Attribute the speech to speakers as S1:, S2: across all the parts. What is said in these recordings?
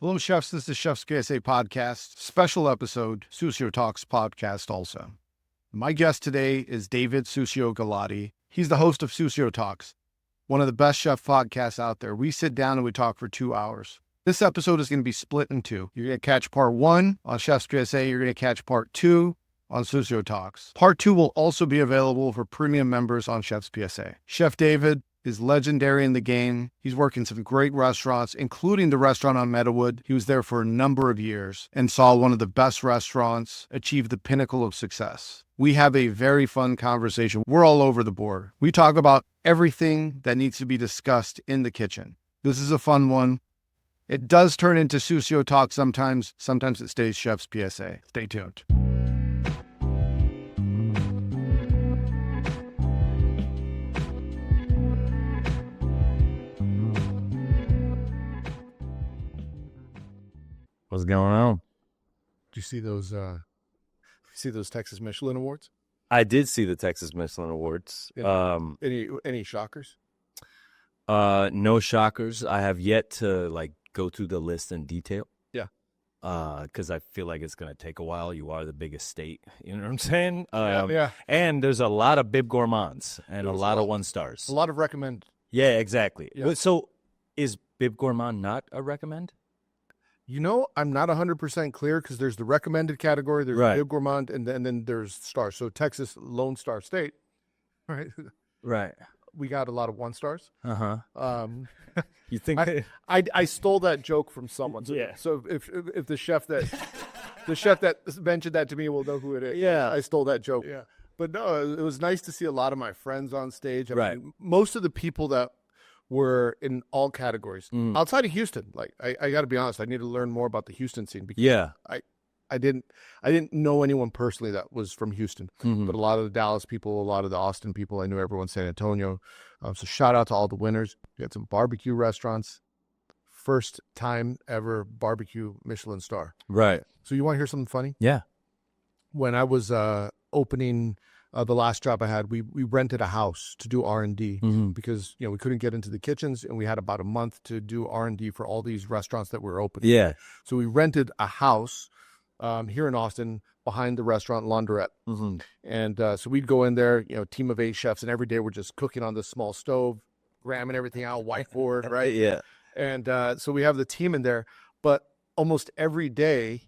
S1: Hello, chefs. This is Chef's PSA podcast, special episode, Sucio Talks podcast also. My guest today is David Sucio Galati. He's the host of Sucio Talks, one of the best chef podcasts out there. We sit down and we talk for 2 hours. This episode is going to be split in two. You're going to catch part 1 on Chef's PSA. You're going to catch part 2 on Sucio Talks. Part 2 will also be available for premium members on Chef's PSA. Chef David is legendary in the game. He's worked in some great restaurants, including the restaurant on Meadowood. He was there for a number of years and saw one of the best restaurants achieve the pinnacle of success. We have a very fun conversation. We're all over the board. We talk about everything that needs to be discussed in the kitchen. This is a fun one. It does turn into Sucio Talk sometimes. Sometimes it stays Chef's PSA. Stay tuned.
S2: What's going on?
S3: Did you see those? Texas Michelin awards?
S2: I did see the Texas Michelin Awards.
S3: Any shockers?
S2: No shockers. I have yet to go through the list in detail.
S3: Yeah.
S2: Because I feel like it's gonna take a while. You are the biggest state. You know what I'm saying?
S3: Yeah.
S2: And there's a lot of bib gourmands and a lot of 1 stars.
S3: A lot of recommend.
S2: Yeah, exactly.
S3: Yeah.
S2: So, is bib gourmand not a recommend?
S3: You know, I'm not 100% clear because there's the recommended category, there's
S2: Right.
S3: Bib Gourmand, and then there's stars. So Texas, Lone Star State, right?
S2: Right.
S3: We got a lot of 1 stars.
S2: You think?
S3: I stole that joke from someone. So,
S2: Yeah.
S3: So if the chef that mentioned that to me will know who it is.
S2: Yeah.
S3: I stole that joke. Yeah. But no, it was nice to see a lot of my friends on stage. I
S2: Right.
S3: mean, most of the people that were in all categories outside of Houston. Like I got to be honest, I need to learn more about the Houston scene because
S2: Yeah.
S3: I didn't know anyone personally that was from Houston, but a lot of the Dallas people, a lot of the Austin people, I knew everyone in San Antonio. So shout out to all the winners. We had some barbecue restaurants, first time ever barbecue Michelin star.
S2: Right.
S3: So you want to hear something funny?
S2: Yeah.
S3: When I was opening the last job I had, we rented a house to do R&D because we couldn't get into the kitchens, and we had about a month to do R&D for all these restaurants that were opening.
S2: Yeah.
S3: So we rented a house here in Austin behind the restaurant Laundrette. And so we'd go in there, team of 8 chefs, and every day we're just cooking on this small stove, ramming everything out, whiteboard, right?
S2: Yeah.
S3: And so we have the team in there, but almost every day,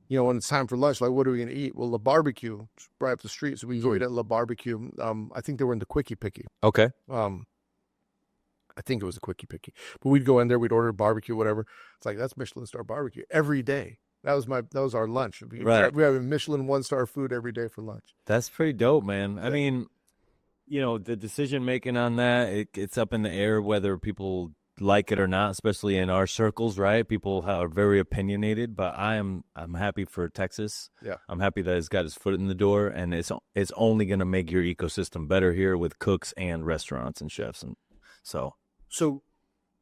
S3: when it's time for lunch, like, what are we going to eat? Well, La Barbecue, right up the street. So we go eat at La Barbecue. I think they were in the Quickie Picky.
S2: Okay.
S3: I think it was a Quickie Picky. But we'd go in there, we'd order barbecue, whatever. It's like, that's Michelin star barbecue every day. That was our lunch.
S2: Right.
S3: We have a Michelin 1-star food every day for lunch.
S2: That's pretty dope, man. I mean, the decision making on that, it's up in the air whether people like it or not, especially in our circles, right? People are very opinionated, but I'm happy for Texas.
S3: Yeah.
S2: I'm happy that he's got his foot in the door, and it's only going to make your ecosystem better here with cooks and restaurants and chefs. And so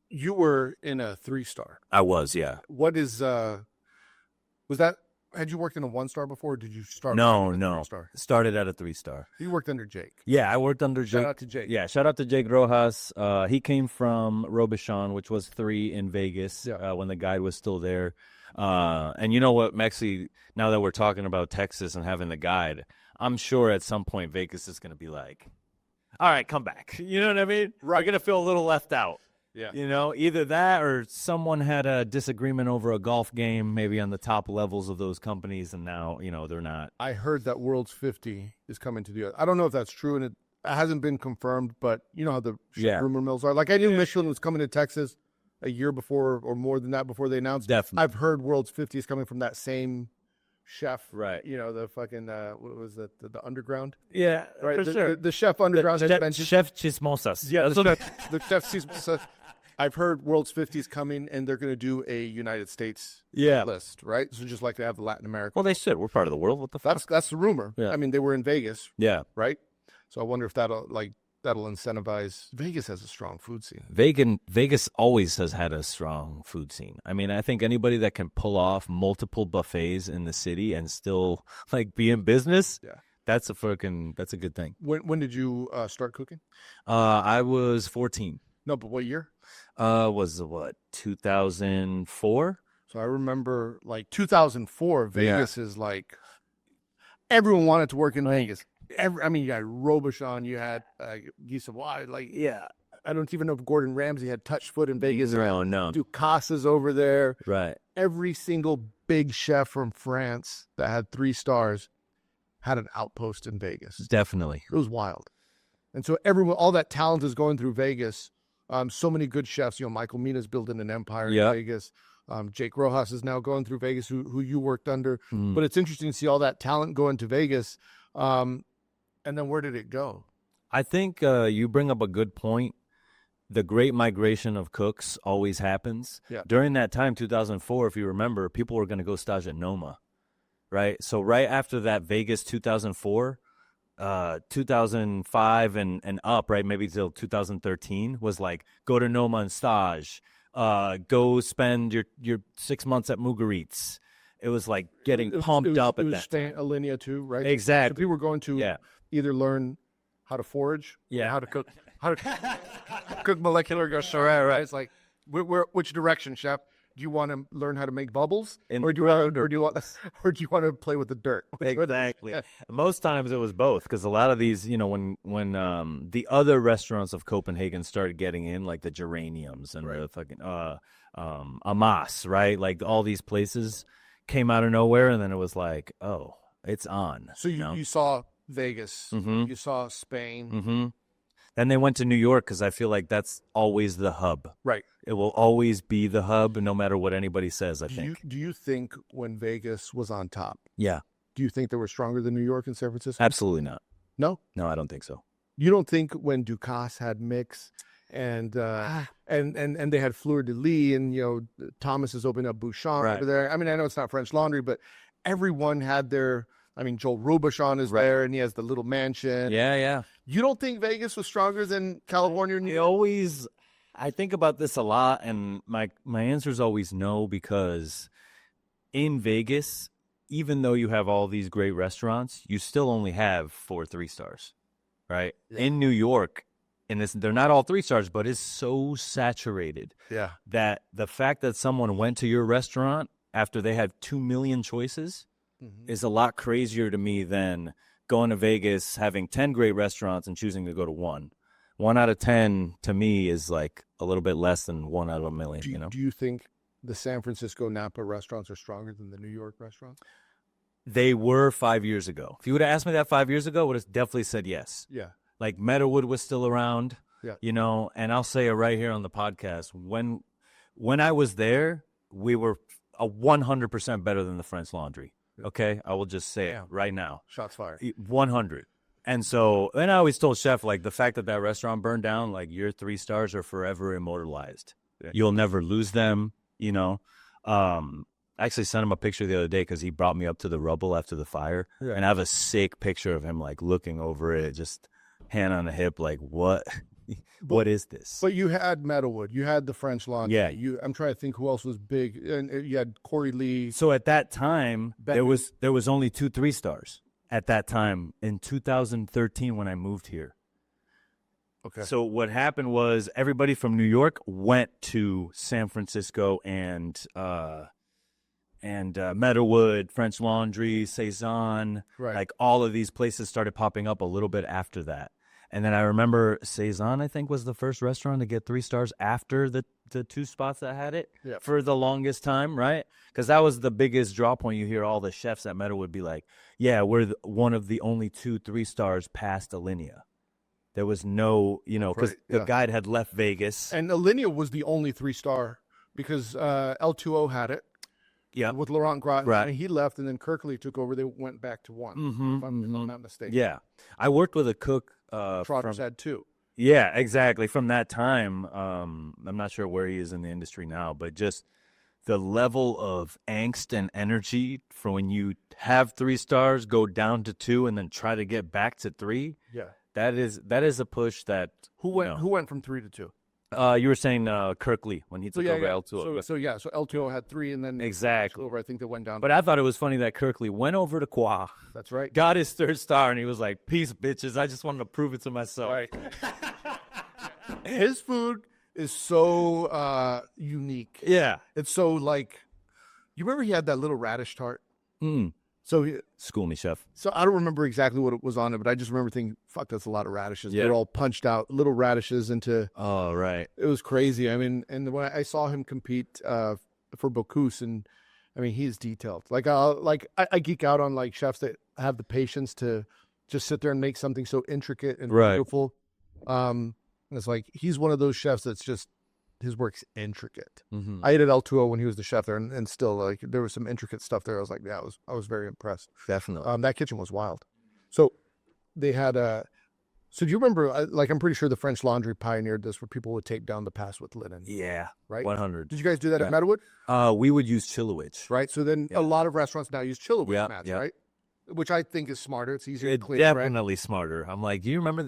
S3: you were in a 3-star.
S2: I was, yeah.
S3: What is was that? Had you worked in a 1-star before, or did you start?
S2: No.
S3: 3-star?
S2: Started at a 3-star.
S3: You worked under Jake.
S2: Yeah, I worked under Jake.
S3: Shout out to Jake.
S2: Yeah, shout out to Jake Rojas. He came from Robichon, which was 3 in Vegas when the guide was still there. And you know what, Mexi, now that we're talking about Texas and having the guide, I'm sure at some point Vegas is going to be like, all right, come back. You know what I mean? Right. We're going to feel a little left out.
S3: Yeah.
S2: Either that or someone had a disagreement over a golf game, maybe on the top levels of those companies, and now, they're not.
S3: I heard that World's 50 is coming to the other. I don't know if that's true, and it hasn't been confirmed, but you know how the rumor mills are. Like, I knew Michelin was coming to Texas a year before or more than that before they announced.
S2: Definitely.
S3: I've heard World's 50 is coming from that same chef.
S2: Right.
S3: The fucking, what was it, the Underground?
S2: Yeah,
S3: Right.
S2: for sure.
S3: The chef Underground has mentioned.
S2: Chef Chismosas.
S3: Yeah, the chef sees. I've heard World's 50 is coming, and they're going to do a United States list, right? So just like they have the Latin America.
S2: Well, they should. We're part of the world. What the fuck?
S3: That's the rumor.
S2: Yeah.
S3: I mean, they were in Vegas,
S2: Yeah.
S3: right? So I wonder if that'll incentivize. Vegas has a strong food scene.
S2: Vegas always has had a strong food scene. I mean, I think anybody that can pull off multiple buffets in the city and still be in business, that's a good thing.
S3: When did you start cooking?
S2: I was 14.
S3: No, but what year?
S2: Was what, 2004?
S3: So I remember like 2004, Vegas is like, everyone wanted to work in Vegas. I mean, you had Robichon, you had Guy Savoy, like, I don't even know if Gordon Ramsay had touched foot in Vegas.
S2: Israel, no.
S3: Ducasse's over there.
S2: Right.
S3: Every single big chef from France that had 3 stars had an outpost in Vegas.
S2: Definitely.
S3: It was wild. And so all that talent is going through Vegas. So many good chefs, Michael Mina's building an empire in Vegas. Jake Rojas is now going through Vegas, who you worked under. But it's interesting to see all that talent go into Vegas. And then where did it go?
S2: I think you bring up a good point. The great migration of cooks always happens.
S3: Yeah.
S2: During that time, 2004, if you remember, people were going to go stage at Noma, right? So right after that Vegas 2004, 2005 and up, right, maybe till 2013 was like, go to Noma and stage, go spend your 6 months at Mugaritz. It was like getting pumped up at that.
S3: It was Alinea too, right?
S2: Exactly.
S3: So people were going to either learn how to forage, how to cook, cook molecular gaucherie, right? It's like, which direction, chef? Do you want to learn how to make bubbles, or do you want to play with the dirt?
S2: Exactly. Most times it was both, because a lot of these, when the other restaurants of Copenhagen started getting in, like the Geraniums and the fucking Amas, right? Like all these places came out of nowhere, and then it was like, oh, it's on.
S3: So you saw Vegas, you saw Spain.
S2: Then they went to New York, because I feel like that's always the hub.
S3: Right.
S2: It will always be the hub, no matter what anybody says, I think.
S3: Do you think when Vegas was on top,
S2: yeah,
S3: do you think they were stronger than New York and San Francisco?
S2: Absolutely not.
S3: No?
S2: No, I don't think so.
S3: You don't think when Ducasse had Mix and they had Fleur de Lis, and Thomas has opened up Bouchon over there. I mean, I know it's not French Laundry, but everyone had their. I mean, Joel Robuchon is there, and he has the little mansion.
S2: Yeah.
S3: You don't think Vegas was stronger than California?
S2: I think about this a lot, and my answer is always no, because in Vegas, even though you have all these great restaurants, you still only have 4 3-stars, right? Yeah. In New York, they're not all 3 stars, but it's so saturated that the fact that someone went to your restaurant after they had 2 million choices is a lot crazier to me than going to Vegas, having 10 great restaurants and choosing to go to 1. 1 out of 10 to me is like a little bit less than 1 out of a million.
S3: Do you think the San Francisco Napa restaurants are stronger than the New York restaurants?
S2: They were 5 years ago. If you would have asked me that 5 years ago, I would have definitely said yes.
S3: Yeah.
S2: Like Meadowood was still around.
S3: Yeah.
S2: And I'll say it right here on the podcast. When I was there, we were 100% better than the French Laundry. Okay, I will just say it right now.
S3: Shots fired.
S2: 100. And I always told Chef, like, the fact that restaurant burned down, like, your 3 stars are forever immortalized. Yeah. You'll never lose them, I actually sent him a picture the other day because he brought me up to the rubble after the fire. Yeah. And I have a sick picture of him, like, looking over it, just hand on the hip, like, what? What is this?
S3: But you had Meadowood, you had the French Laundry.
S2: Yeah.
S3: I'm trying to think who else was big. And you had Corey Lee.
S2: So at that time, there was only 2 3-stars at that time in 2013 when I moved here.
S3: Okay.
S2: So what happened was everybody from New York went to San Francisco and Meadowood, French Laundry, Cezanne.
S3: Right.
S2: Like all of these places started popping up a little bit after that. And then I remember Cezanne, I think, was the first restaurant to get 3 stars after the 2 spots that had it for the longest time, right? Because that was the biggest draw point. You hear all the chefs at Meadowood be like, yeah, we're one of the only 2 3-stars past Alinea. There was no, because the guide had left Vegas.
S3: And Alinea was the only 3-star because L2O had it.
S2: Yeah,
S3: with Laurent Gras,
S2: right.
S3: And he left, and then Kirkley took over. They went back to 1, if I'm not mistaken.
S2: Yeah, I worked with a cook.
S3: Trotters had 2.
S2: Yeah, exactly. From that time, I'm not sure where he is in the industry now, but just the level of angst and energy for when you have 3 stars, go down to 2, and then try to get back to 3.
S3: Yeah,
S2: that is a push that.
S3: Who went from 3 to 2?
S2: You were saying Kirkley when he took over L2O.
S3: So L2O had 3, and then
S2: exactly
S3: over. I think they went down.
S2: But I thought it was funny that Kirkley went over to Qua.
S3: That's right.
S2: Got his 3rd star, and he was like, "Peace, bitches. I just wanted to prove it to myself."
S3: Right. His food is so unique.
S2: Yeah,
S3: it's so like You remember he had that little radish tart?
S2: Mm.
S3: So
S2: School me, chef.
S3: So I don't remember exactly what it was on it, but I just remember thinking, fuck, that's a lot of radishes.
S2: Yeah.
S3: They're all punched out, little radishes into.
S2: Oh, right.
S3: It was crazy. I mean, and when I saw him compete for Bocuse, and I mean, he's detailed. I geek out on like chefs that have the patience to just sit there and make something so intricate and beautiful. It's like he's one of those chefs that's just his work's intricate.
S2: Mm-hmm.
S3: I ate at El2O when he was the chef there, and still like there was some intricate stuff there. I was like, yeah, I was very impressed.
S2: Definitely.
S3: That kitchen was wild. So they had so do you remember, I'm pretty sure the French Laundry pioneered this, where people would tape down the pass with linen.
S2: Yeah.
S3: Right?
S2: 100.
S3: Did you guys do that at Meadowood?
S2: We would use Chilowich.
S3: Right? So then a lot of restaurants now use Chilowich mats,
S2: yeah.
S3: right? Which I think is smarter. It's easier to
S2: It's
S3: clean.
S2: definitely smarter. I'm like, do you remember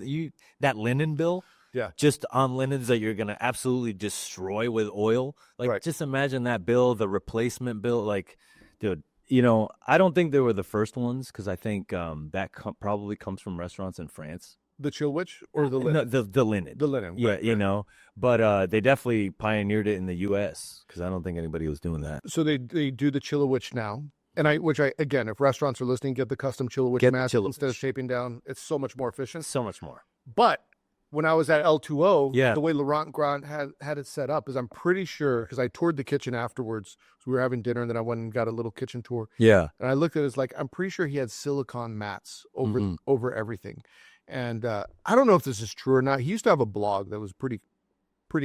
S2: that linen bill?
S3: Yeah.
S2: Just on linens that you're going to absolutely destroy with oil. Like, just imagine that bill, the replacement bill. Like, dude, I don't think they were the first ones, because I think that probably comes from restaurants in France.
S3: The Chilowich or the linen?
S2: No, the linen.
S3: The linen.
S2: Yeah, But they definitely pioneered it in the U.S., because I don't think anybody was doing that.
S3: So they do the Chilowich now. And again, if restaurants are listening, get the custom Chilowich mats instead of taping down. It's so much more efficient.
S2: So much more.
S3: But when I was at L2O,
S2: yeah.
S3: the way Laurent Grand had it set up is, I'm pretty sure, because I toured the kitchen afterwards. So we were having dinner, and then I went and got a little kitchen tour.
S2: Yeah.
S3: And I looked at it, it's like, I'm pretty sure he had silicone mats over everything. And I don't know if this is true or not. He used to have a blog that was pretty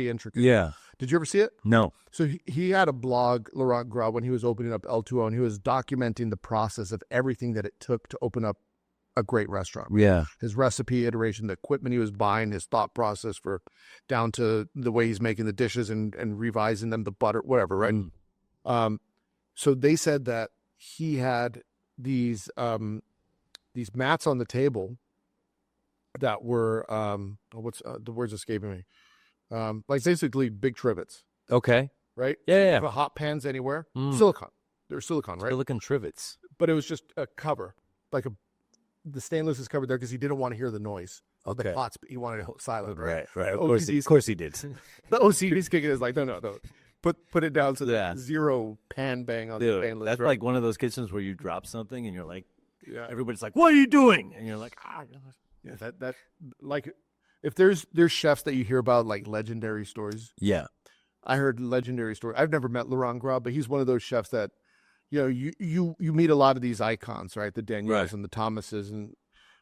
S3: intricate.
S2: Yeah.
S3: Did you ever see it?
S2: No.
S3: So he had a blog, Laurent Grand, when he was opening up L2O, and he was documenting the process of everything that it took to open up a great restaurant.
S2: Yeah.
S3: His recipe iteration, the equipment he was buying, his thought process down to the way he's making the dishes and revising them, the butter, whatever, right? So they said that he had these mats on the table that were what's the words escaping me? Like basically big trivets.
S2: Okay.
S3: Right?
S2: Yeah.
S3: For hot pans anywhere. Silicone. They're silicone, right?
S2: Silicone trivets.
S3: But it was just a cover, like the stainless is covered there because he didn't want to hear the noise.
S2: Okay.
S3: The pots, he wanted it silent, right?
S2: Right. Of course he did.
S3: The OCD's kicking is like, no. Put it down to the zero pan bang on the stainless.
S2: That's like one of those kitchens where you drop something and you're like, everybody's like, what are you doing? And you're like,
S3: yeah, that like, if there's chefs that you hear about, like legendary stories.
S2: Yeah.
S3: I heard legendary story. I've never met Laurent Grand, but he's one of those chefs that, you meet a lot of these icons, right? The Daniels and the Thomases,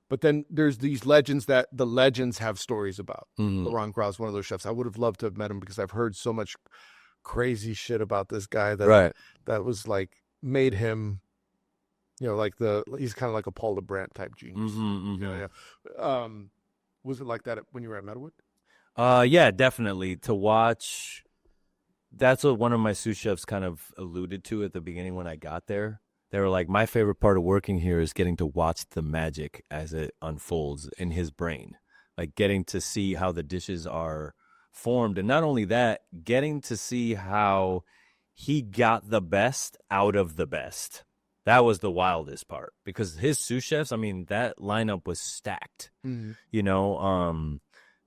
S3: but then there's these legends that the legends have stories about. Laurent Grand is one of those chefs. I would have loved to have met him, because I've heard so much crazy shit about this guy that was like made him, he's kind of like a Paul LeBrandt type genius. Was it like that when you were at Meadowood?
S2: Yeah, definitely. To watch. That's what one of my sous chefs kind of alluded to at the beginning when I got there. They were like, my favorite part of working here is getting to watch the magic as it unfolds in his brain. Like getting to see how the dishes are formed. And not only that, getting to see how he got the best out of the best. That was the wildest part, because his sous chefs, I mean, that lineup was stacked.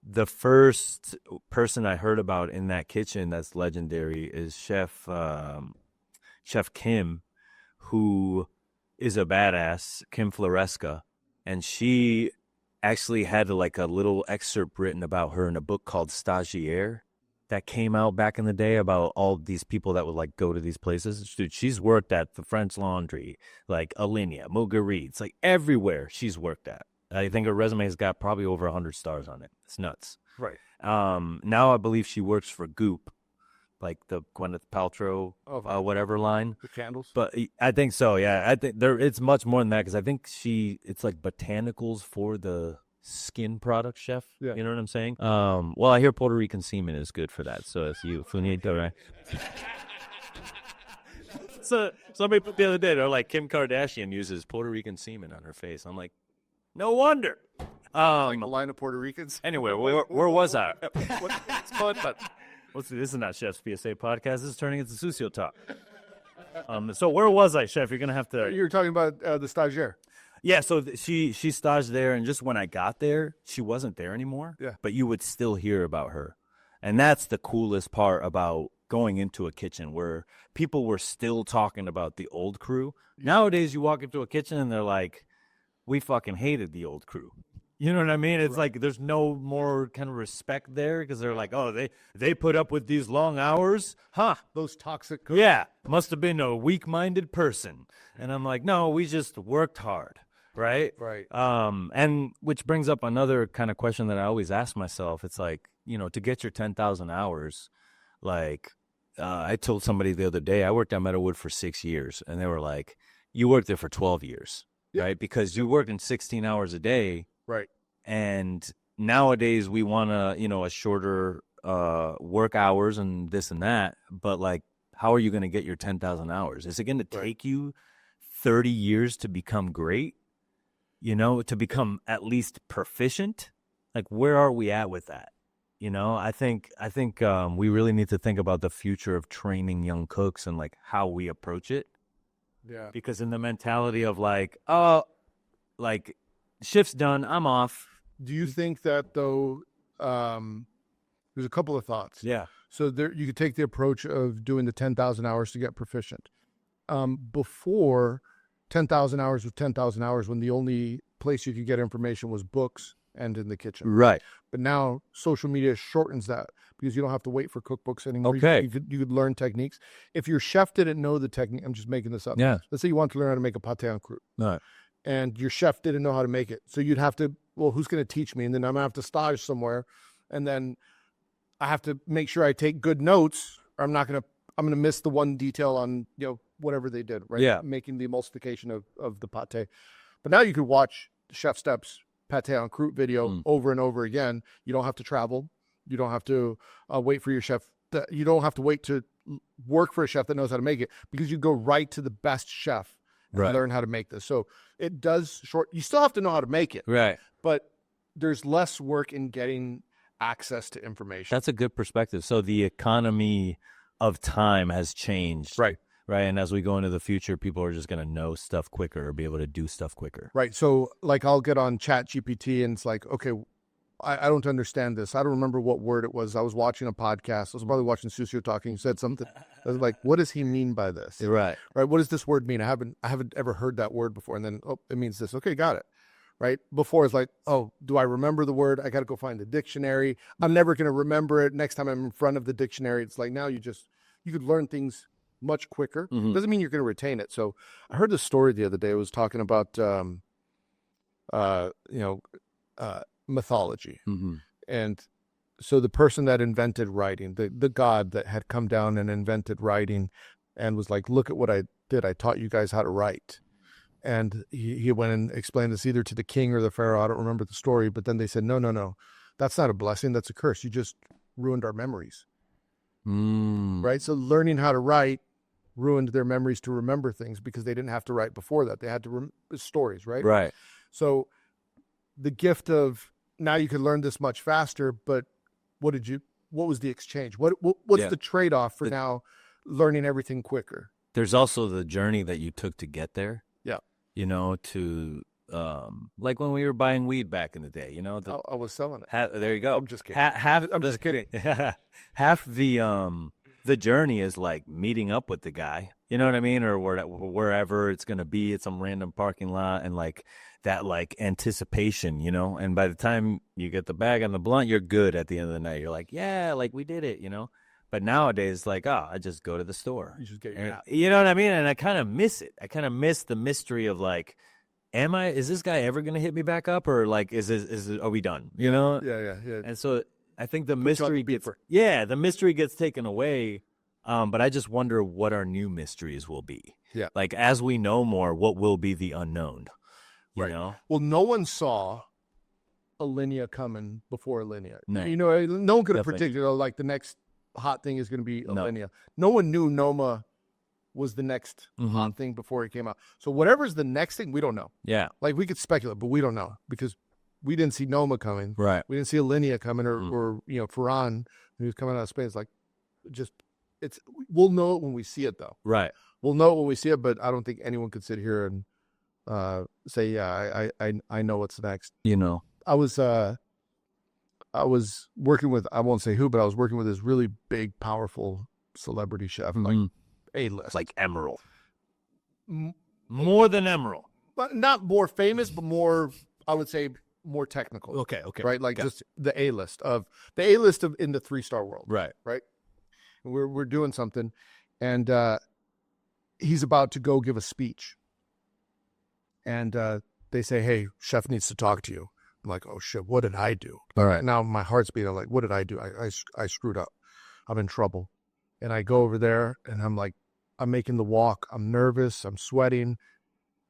S2: The first person I heard about in that kitchen that's legendary is Chef Kim, who is a badass, Kim Floresca. And she actually had like a little excerpt written about her in a book called Stagiaire that came out back in the day about all these people that would like go to these places. Dude, she's worked at the French Laundry, like Alinea, Marguerite's, like everywhere she's worked at. I think her resume has got probably over 100 stars on it. It's nuts.
S3: Right.
S2: Now I believe she works for Goop, like the Gwyneth Paltrow, whatever line.
S3: The candles.
S2: But I think so. Yeah, I think it's much more than that, because I think it's like botanicals for the skin product chef.
S3: Yeah.
S2: You know what I'm saying? Well, I hear Puerto Rican semen is good for that. So it's you, Funito, right? So somebody put the other day, they're like, Kim Kardashian uses Puerto Rican semen on her face. I'm like, no wonder.
S3: Like a line of Puerto Ricans.
S2: Anyway, where was I? This is not Chef's PSA podcast. This is turning into Sucio talk. So where was I, Chef? You're gonna have to.
S3: You were talking about the stagiaire.
S2: Yeah. So she staged there, and just when I got there, she wasn't there anymore.
S3: Yeah.
S2: But you would still hear about her, and that's the coolest part about going into a kitchen where people were still talking about the old crew. Nowadays, you walk into a kitchen and they're like, we fucking hated the old crew. You know what I mean? It's like there's no more kind of respect there because they're like, oh, they put up with these long hours? Huh.
S3: Those toxic cooks.
S2: Yeah. Must have been a weak-minded person. And I'm like, no, we just worked hard. Right?
S3: Right.
S2: And which brings up another kind of question that I always ask myself. It's like, you know, to get your 10,000 hours, like I told somebody the other day, I worked at Meadowood for 6 years, and they were like, you worked there for 12 years, right? Because you worked in 16 hours a day.
S3: Right.
S2: And nowadays we want to, you know, a shorter work hours and this and that. But like, how are you going to get your 10,000 hours? Is it going to take you 30 years to become great? You know, to become at least proficient? Like, where are we at with that? You know, I think we really need to think about the future of training young cooks and like how we approach it.
S3: Yeah.
S2: Because in the mentality of like, oh, like shift's done, I'm off.
S3: Do you think that though? There's a couple of thoughts.
S2: Yeah.
S3: So there, you could take the approach of doing the 10,000 hours to get proficient. Before 10,000 hours was 10,000 hours when the only place you could get information was books and in the kitchen.
S2: Right.
S3: But now social media shortens that because you don't have to wait for cookbooks anymore.
S2: Okay.
S3: You could learn techniques. If your chef didn't know the technique, I'm just making this up.
S2: Yeah.
S3: Let's say you want to learn how to make a pâté en croûte.
S2: No.
S3: And your chef didn't know how to make it. So you'd have to, well, who's going to teach me? And then I'm going to have to stage somewhere. And then I have to make sure I take good notes or I'm going to miss the one detail on, you know, whatever they did, right?
S2: Yeah.
S3: Making the emulsification of the pâté. But now you could watch Chef Steps pâté en croûte video over and over again. You don't have to travel. You don't have to wait for your chef. You don't have to wait to work for a chef that knows how to make it because you go right to the best chef and learn how to make this. So it does you still have to know how to make it.
S2: Right.
S3: But there's less work in getting access to information.
S2: That's a good perspective. So the economy of time has changed.
S3: Right.
S2: Right. And as we go into the future, people are just going to know stuff quicker or be able to do stuff quicker.
S3: Right. So like I'll get on Chat GPT and it's like, okay, I don't understand this. I don't remember what word it was. I was watching a podcast. I was probably watching Sucio talking. He said something. I was like, what does he mean by this?
S2: Right.
S3: Right. What does this word mean? I haven't ever heard that word before. And then, oh, it means this. Okay, got it. Right. Before it's like, oh, do I remember the word? I got to go find the dictionary. I'm never going to remember it. Next time I'm in front of the dictionary, it's like now you could learn things much quicker. Doesn't mean you're going to retain it. So I heard this story the other day. It was talking about, mythology. And so the person that invented writing, the god that had come down and invented writing and was like, look at what I did. I taught you guys how to write. And he went and explained this either to the king or the pharaoh. I don't remember the story, but then they said, no, that's not a blessing. That's a curse. You just ruined our memories. Right. So learning how to write ruined their memories to remember things because they didn't have to write before that. They had to stories. Right.
S2: Right.
S3: So the gift of now you can learn this much faster, but what was the exchange? What's the trade-off for now learning everything quicker?
S2: There's also the journey that you took to get there.
S3: Yeah.
S2: You know, like when we were buying weed back in the day, you know,
S3: I was selling it.
S2: There you go.
S3: I'm just kidding.
S2: I'm just kidding. Half the journey is like meeting up with the guy, you know what I mean? Or wherever it's going to be at some random parking lot and like that like anticipation, you know? And by the time you get the bag and the blunt, you're good at the end of the night. You're like, yeah, like we did it, you know? But nowadays, like, oh, I just go to the store.
S3: You just get your app.
S2: You know what I mean? And I kind of miss it. I kind of miss the mystery of like, is this guy ever going to hit me back up? Or like, are we done? You know?
S3: Yeah.
S2: And so I think the mystery gets taken away. But I just wonder what our new mysteries will be.
S3: Yeah.
S2: Like as we know more, what will be the unknown? You
S3: right.
S2: know?
S3: Well, no one saw Alinea coming before Alinea.
S2: No.
S3: You know, no one could have predicted like the next hot thing is going to be Alinea. No one knew Noma was the next hot thing before it came out. So whatever's the next thing, we don't know.
S2: Yeah.
S3: Like we could speculate, but we don't know because we didn't see Noma coming.
S2: Right.
S3: We didn't see Alinea coming or Ferran, who's coming out of Spain. It's like we'll know it when we see it though.
S2: Right.
S3: We'll know it when we see it, but I don't think anyone could sit here and say, yeah, I know what's next.
S2: You know,
S3: I was working with, I won't say who, but I was working with this really big, powerful celebrity chef, like A-list.
S2: Like Emerald.
S3: M-
S2: More than Emerald.
S3: but not more famous, but more, I would say, more technical.
S2: Okay.
S3: Right? Like just the A-list of in the 3-star world.
S2: Right.
S3: We're doing something, and he's about to go give a speech. And they say, "Hey, chef needs to talk to you." I'm like, "Oh shit, what did I do?"
S2: All right.
S3: Now my heart's beating. I'm like, "What did I do? I screwed up. I'm in trouble." And I go over there, and I'm like, I'm making the walk. I'm nervous. I'm sweating,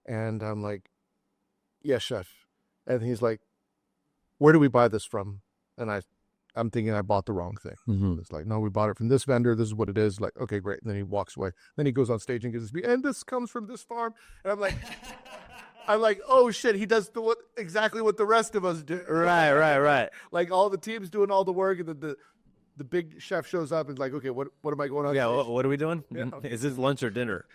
S3: and I'm like, "Yes, chef." And he's like, "Where do we buy this from?" And I'm thinking I bought the wrong thing.
S2: Mm-hmm.
S3: It's like, "No, we bought it from this vendor. This is what it is." Like, okay, great. And then he walks away. Then he goes on stage and gives his speech. And this comes from this farm. And I'm like, oh shit, he does exactly what the rest of us do.
S2: Right.
S3: Like all the teams doing all the work, and the big chef shows up and is like, okay, what am I going on?
S2: Yeah.
S3: stage?
S2: What are we doing?
S3: Yeah.
S2: Is this lunch or dinner?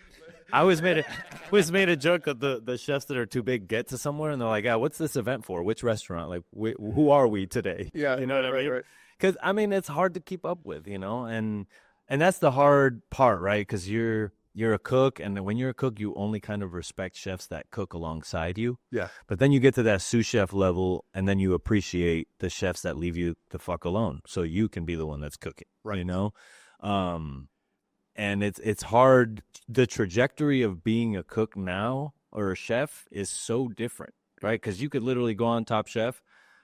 S2: I always made a joke of the chefs that are too big get to somewhere and they're like, what's this event for? Which restaurant? Like, who are we today?
S3: Yeah,
S2: You know what I mean?
S3: right.
S2: Because it's hard to keep up with, and that's the hard part, right? Because you're a cook, and when you're a cook, you only kind of respect chefs that cook alongside you.
S3: Yeah.
S2: But then you get to that sous chef level, and then you appreciate the chefs that leave you the fuck alone, so you can be the one that's cooking,
S3: Right.
S2: And it's hard. The trajectory of being a cook now or a chef is so different, right? Because you could literally go on Top Chef,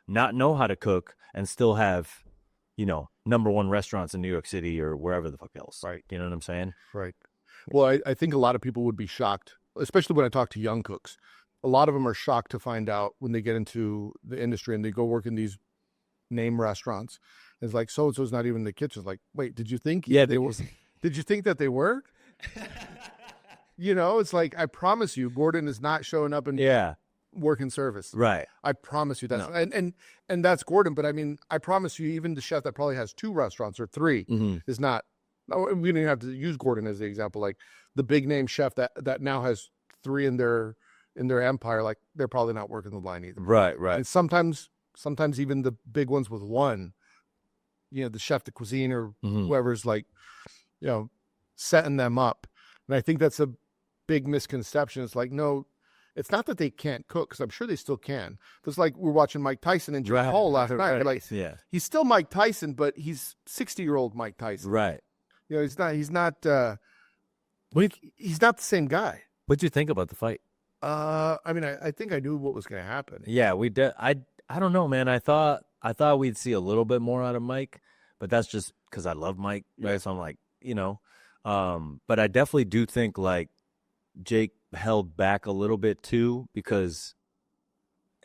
S2: not know how to cook, and still have, #1 restaurants in New York City or wherever the fuck else.
S3: Right.
S2: You know what I'm saying?
S3: Right. Well, I think a lot of people would be shocked, especially when I talk to young cooks. A lot of them are shocked to find out when they get into the industry and they go work in these name restaurants. It's like, so-and-so's not even in the kitchen. It's like, wait, did you think they were? Did you think that they were? It's like, I promise you, Gordon is not showing up and working service.
S2: Right.
S3: I promise you that's and that's Gordon. But I mean, I promise you, even the chef that probably has 2 restaurants or 3 is not. No, we didn't have to use Gordon as the example. Like the big name chef that now has 3 in their empire, like they're probably not working the line either.
S2: Right.
S3: And sometimes even the big ones with 1, the chef de cuisine or whoever's like, setting them up. And I think that's a big misconception. It's like, no, it's not that they can't cook, because I'm sure they still can. It's like we're watching Mike Tyson and Jake Paul last night. Like, he's still Mike Tyson, but he's 60-year-old Mike Tyson.
S2: Right.
S3: He's not the same guy.
S2: What'd you think about the fight?
S3: I mean, I think I knew what was going to happen.
S2: Yeah, we did. I don't know, man. I thought we'd see a little bit more out of Mike, but that's just because I love Mike, right? So I'm like, but I definitely do think like Jake held back a little bit too, because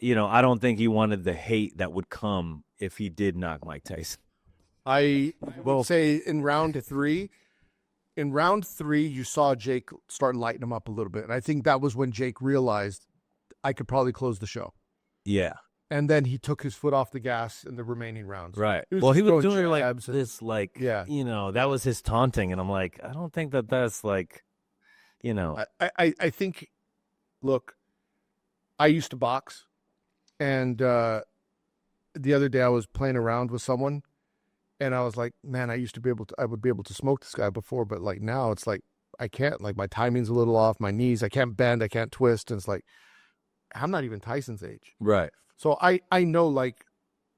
S2: I don't think he wanted the hate that would come if he did knock Mike Tyson.
S3: I will say in round 3, you saw Jake start lighting him up a little bit. And I think that was when Jake realized I could probably close the show.
S2: Yeah.
S3: And then he took his foot off the gas in the remaining rounds.
S2: Right.
S3: He
S2: was doing
S3: jabs
S2: like this, like,
S3: Yeah.
S2: That was his taunting. And I'm like, I don't think that's like,
S3: I think, look, I used to box. And the other day I was playing around with someone. And I was like, man, I would be able to smoke this guy before, but like now it's like, I can't, like my timing's a little off, my knees, I can't bend, I can't twist. And it's like, I'm not even Tyson's age.
S2: Right.
S3: So I know, like,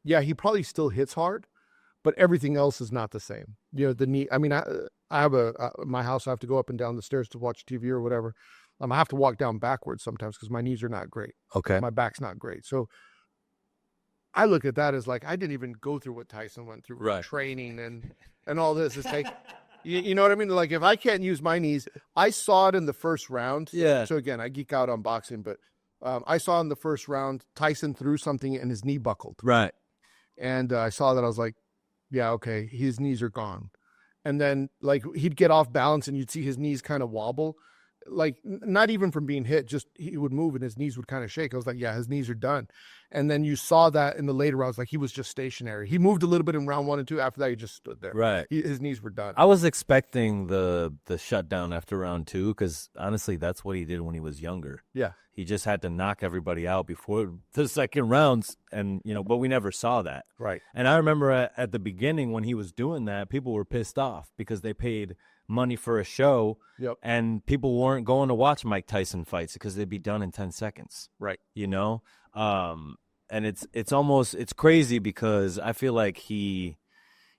S3: yeah, he probably still hits hard, but everything else is not the same. The knee, I mean, I have my house, I have to go up and down the stairs to watch TV or whatever. I have to walk down backwards sometimes because my knees are not great.
S2: Okay.
S3: My back's not great. So I look at that as like, I didn't even go through what Tyson went through,
S2: right,
S3: training and all this. It's like, you know what I mean? Like, if I can't use my knees, I saw it in the first round.
S2: Yeah.
S3: So again, I geek out on boxing, but I saw in the first round, Tyson threw something and his knee buckled.
S2: Right.
S3: And I saw that. I was like, yeah, okay, his knees are gone. And then like he'd get off balance and you'd see his knees kind of wobble. like not even from being hit, just he would move and his knees would kind of shake. I was like, yeah, his knees are done. And then you saw that in the later rounds, like he was just stationary. He moved a little bit in round 1 and 2. After that, he just stood there.
S2: Right.
S3: His knees were done.
S2: I was expecting the shutdown after round 2 because honestly, that's what he did when he was younger.
S3: Yeah.
S2: He just had to knock everybody out before the second rounds, and but we never saw that.
S3: Right.
S2: And I remember at the beginning when he was doing that, people were pissed off because they paid money for a show, and people weren't going to watch Mike Tyson fights because they'd be done in 10 seconds.
S3: Right.
S2: And it's crazy because I feel like he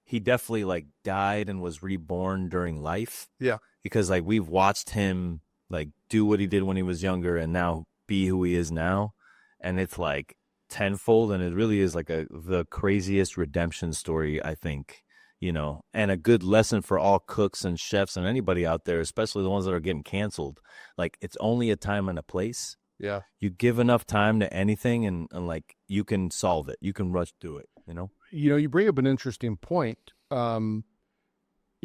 S2: definitely like died and was reborn during life.
S3: Yeah.
S2: Because like we've watched him like do what he did when he was younger and now be who he is now, and it's like tenfold, and it really is like the craziest redemption story, I think, and a good lesson for all cooks and chefs and anybody out there, especially the ones that are getting canceled. Like, it's only a time and a place.
S3: Yeah.
S2: You give enough time to anything and like you can solve it. You can rush through it,
S3: You bring up an interesting point. I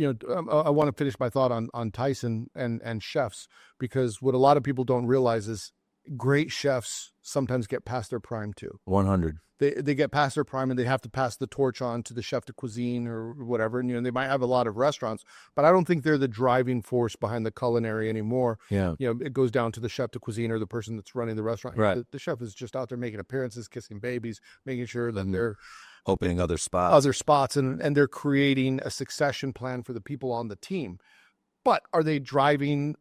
S3: want to finish my thought on Tyson and chefs, because what a lot of people don't realize is great chefs sometimes get past their prime too.
S2: 100.
S3: They get past their prime and they have to pass the torch on to the chef de cuisine or whatever. And, they might have a lot of restaurants, but I don't think they're the driving force behind the culinary anymore.
S2: Yeah.
S3: It goes down to the chef de cuisine or the person that's running the restaurant.
S2: Right.
S3: The chef is just out there making appearances, kissing babies, making sure that they're
S2: opening other spots,
S3: and they're creating a succession plan for the people on the team. But are they driving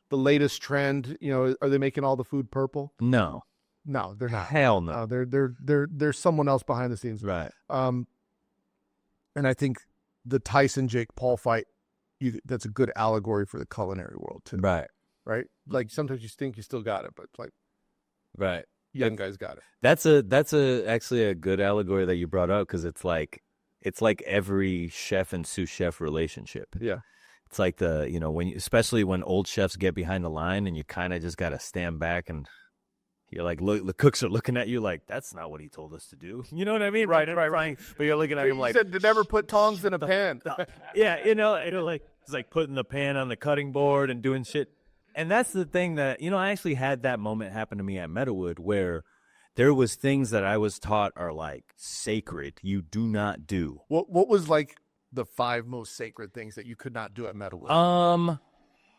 S3: the latest trend? Are they making all the food purple?
S2: No,
S3: they're not.
S2: Hell no.
S3: There's someone else behind the scenes.
S2: Right.
S3: And I think the Tyson Jake Paul fight, that's a good allegory for the culinary world too.
S2: Right.
S3: Right. Like sometimes you think you still got it, but like,
S2: right.
S3: Young guys got it.
S2: That's actually a good allegory that you brought up, because it's like every chef and sous chef relationship.
S3: Yeah.
S2: It's like especially when old chefs get behind the line and you kind of just got to stand back and you're like, look, the cooks are looking at you like, that's not what he told us to do. You know what I mean?
S3: Right.
S2: But you're looking at him like,
S3: he said to never put tongs in a pan.
S2: Yeah. Like it's like putting the pan on the cutting board and doing shit. And that's the thing that, I actually had that moment happen to me at Meadowood where there was things that I was taught are like sacred. You do not do.
S3: What was like the 5 most sacred things that you could not do at Meadowood?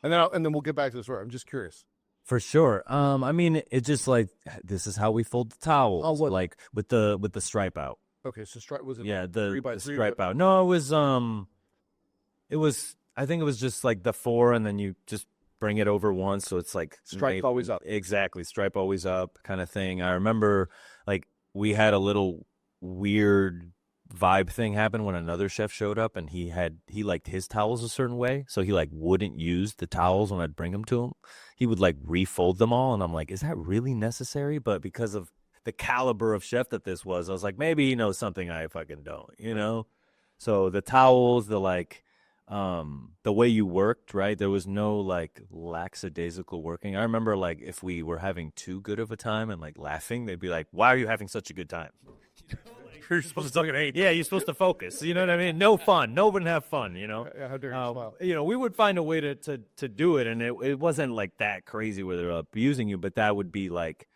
S3: And then we'll get back to the story. I'm just curious.
S2: For sure. I mean, it's just like, this is how we fold the towels.
S3: Oh, what?
S2: Like with the stripe out.
S3: Okay, so stripe was it?
S2: Yeah, the
S3: 3x3
S2: stripe out. No, it was. I think it was just like the 4, and then you just bring it over once, so it's like
S3: stripe always up.
S2: Exactly, stripe always up kind of thing. I remember like we had a little weird vibe thing happen when another chef showed up, and he liked his towels a certain way, so he like wouldn't use the towels when I'd bring them to him. He would like refold them all, and I'm like, is that really necessary? But because of the caliber of chef that this was, I was like, maybe he knows something I fucking don't, So the towels, the way you worked, right? There was no like lackadaisical working. I remember like if we were having too good of a time and like laughing, they'd be like, "Why are you having such a good time?" You're supposed to fucking hate. Yeah, you're supposed to focus. You know what I mean? No fun. No one have fun.
S3: Yeah, how dare you smile?
S2: We would find a way to do it, and it wasn't like that crazy where they're abusing you, but that would be like,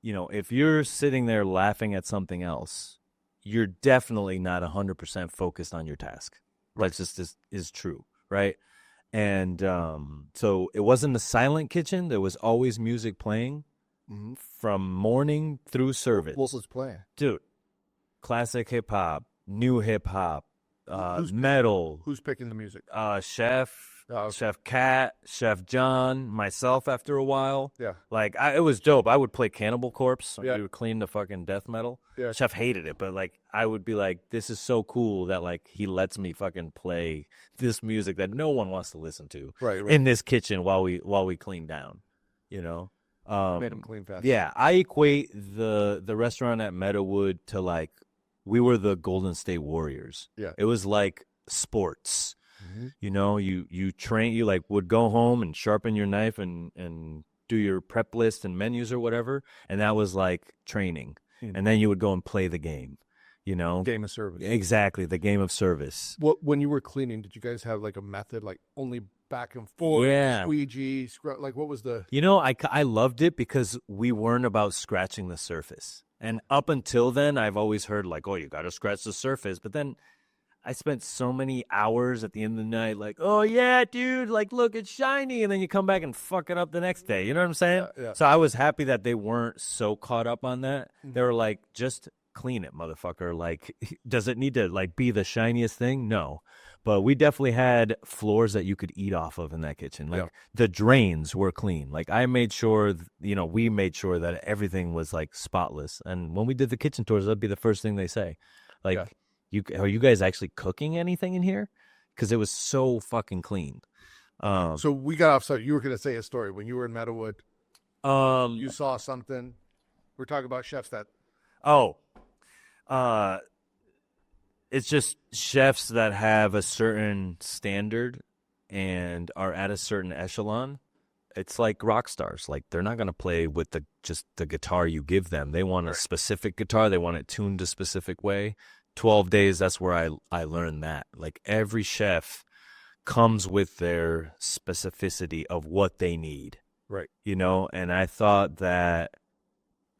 S2: if you're sitting there laughing at something else, you're definitely not 100% focused on your task. That's just is true, right? And so it wasn't a silent kitchen. There was always music playing from morning through service.
S3: What was playing?
S2: Dude, classic hip-hop, new hip-hop, metal.
S3: Who's picking the music?
S2: Chef Kat, Chef John, myself after a while.
S3: Yeah.
S2: Like, it was dope. I would play Cannibal Corpse.
S3: Yeah.
S2: We would clean the fucking death metal.
S3: Yeah.
S2: Chef hated it, but, like, I would be like, this is so cool that, like, he lets me fucking play this music that no one wants to listen to
S3: right.
S2: in this kitchen while we clean down, Made
S3: him clean fast.
S2: Yeah, I equate the restaurant at Meadowood to, like, we were the Golden State Warriors.
S3: Yeah.
S2: It was like sports. You train, you like would go home and sharpen your knife and do your prep list and menus or whatever. And that was like training. And then you would go and play the game,
S3: Game of service.
S2: Exactly. The game of service.
S3: When you were cleaning, did you guys have like a method, like only back and forth,
S2: Yeah.
S3: squeegee, like what was the?
S2: You know, I loved it because we weren't about scratching the surface. And up until then, I've always heard like, oh, you got to scratch the surface. But then I spent so many hours at the end of the night like, oh, yeah, dude, like, look, it's shiny. And then you come back and fuck it up the next day. You know what I'm saying?
S3: Yeah.
S2: So I was happy that they weren't so caught up on that. They were like, just clean it, motherfucker. Like, does it need to like be the shiniest thing? No. But we definitely had floors that you could eat off of in that kitchen. Like the drains were clean. Like I made sure, we made sure that everything was like spotless. And when we did the kitchen tours, that'd be the first thing they say. Like, are you guys actually cooking anything in here? Because it was so fucking clean.
S3: So we got off. So you were going to say a story when you were in Meadowood. You saw something. We're talking about chefs that.
S2: It's just chefs that have a certain standard and are at a certain echelon. It's like rock stars. Like they're not going to play with just the guitar you give them. They want a specific guitar. They want it tuned a specific way. 12 days, that's where I learned that. Like every chef comes with their specificity of what they need.
S3: Right.
S2: And I thought that,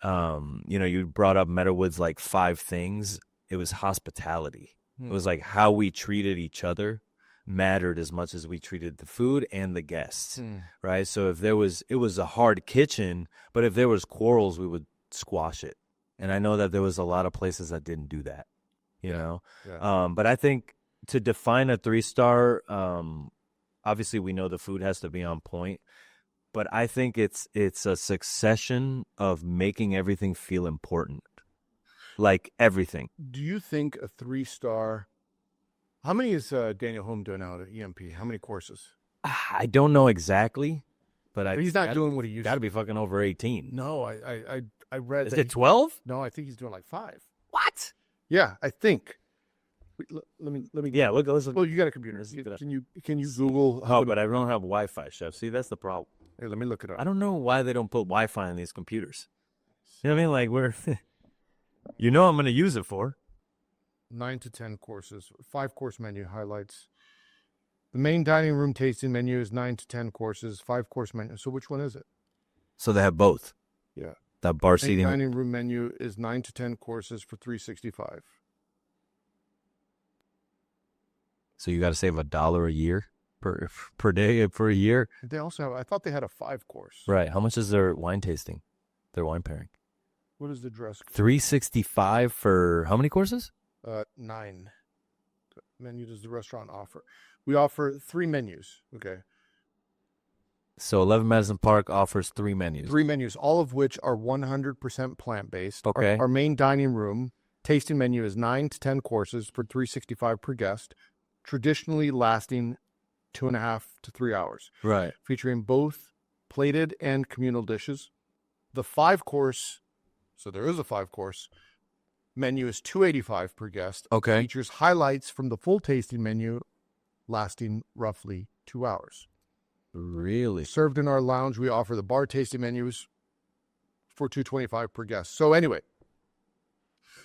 S2: you brought up Meadowood's like 5 things. It was hospitality. It was like how we treated each other mattered as much as we treated the food and the guests, right? So if it was a hard kitchen, but if there was quarrels, we would squash it. And I know that there was a lot of places that didn't do that,
S3: Yeah.
S2: But I think to define a 3-star, obviously we know the food has to be on point, but I think it's a succession of making everything feel important. Like everything.
S3: Do you think a 3-star? How many is Daniel Home doing out at EMP? How many courses?
S2: I don't know exactly, but
S3: he's not doing what he used.
S2: Got to be fucking over 18.
S3: No, I read.
S2: Is it 12?
S3: No, I think he's doing like 5.
S2: What?
S3: Yeah, I think. Let me.
S2: Yeah, let's look.
S3: Well, you got a computer. Can you Google?
S2: But I don't have Wi-Fi, chef. See, that's the problem.
S3: Hey, let me look it up.
S2: I don't know why they don't put Wi-Fi on these computers. You know what I mean? Like we're. I'm going to use it for
S3: 9 to 10 courses, 5-course menu highlights. The main dining room tasting menu is 9 to 10 courses, 5-course menu. So which one is it?
S2: So they have both.
S3: Yeah.
S2: That bar
S3: Main
S2: seating.
S3: dining room menu is 9 to 10 courses for $365.
S2: So you got to save $1 a year per day for a year.
S3: They also have. I thought they had a 5-course.
S2: Right. How much is their wine tasting? Their wine pairing.
S3: What is the dress?
S2: $365 for how many courses?
S3: 9. What menu does the restaurant offer? We offer 3 menus. Okay.
S2: So 11 Madison Park offers 3 menus.
S3: 3 menus, all of which are 100% plant-based.
S2: Okay.
S3: Our main dining room tasting menu is 9 to 10 courses for $365 per guest, traditionally lasting 2.5 to 3 hours.
S2: Right.
S3: Featuring both plated and communal dishes. The 5-course, so there is a 5-course, menu is $285 per guest.
S2: Okay.
S3: Features highlights from the full tasting menu lasting roughly 2 hours.
S2: Really?
S3: Served in our lounge, we offer the bar tasting menus for $225 per guest. So anyway,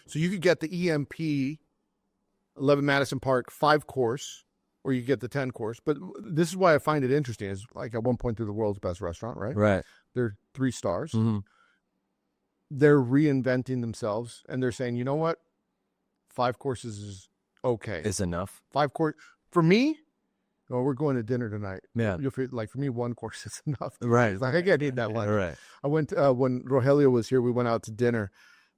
S3: so you could get the EMP 11 Madison Park 5-course, or you get the 10-course. But this is why I find it interesting. Is like at one point they're the world's best restaurant, right?
S2: Right.
S3: They're 3 stars.
S2: Mm-hmm.
S3: They're reinventing themselves, and they're saying, you know what? 5 courses is okay.
S2: It's enough.
S3: 5 course for me. Oh, we're going to dinner tonight.
S2: Yeah.
S3: You'll feel like for me, 1 course is enough.
S2: Right.
S3: It's like I can't eat that one.
S2: Right.
S3: I went when Rogelio was here. We went out to dinner,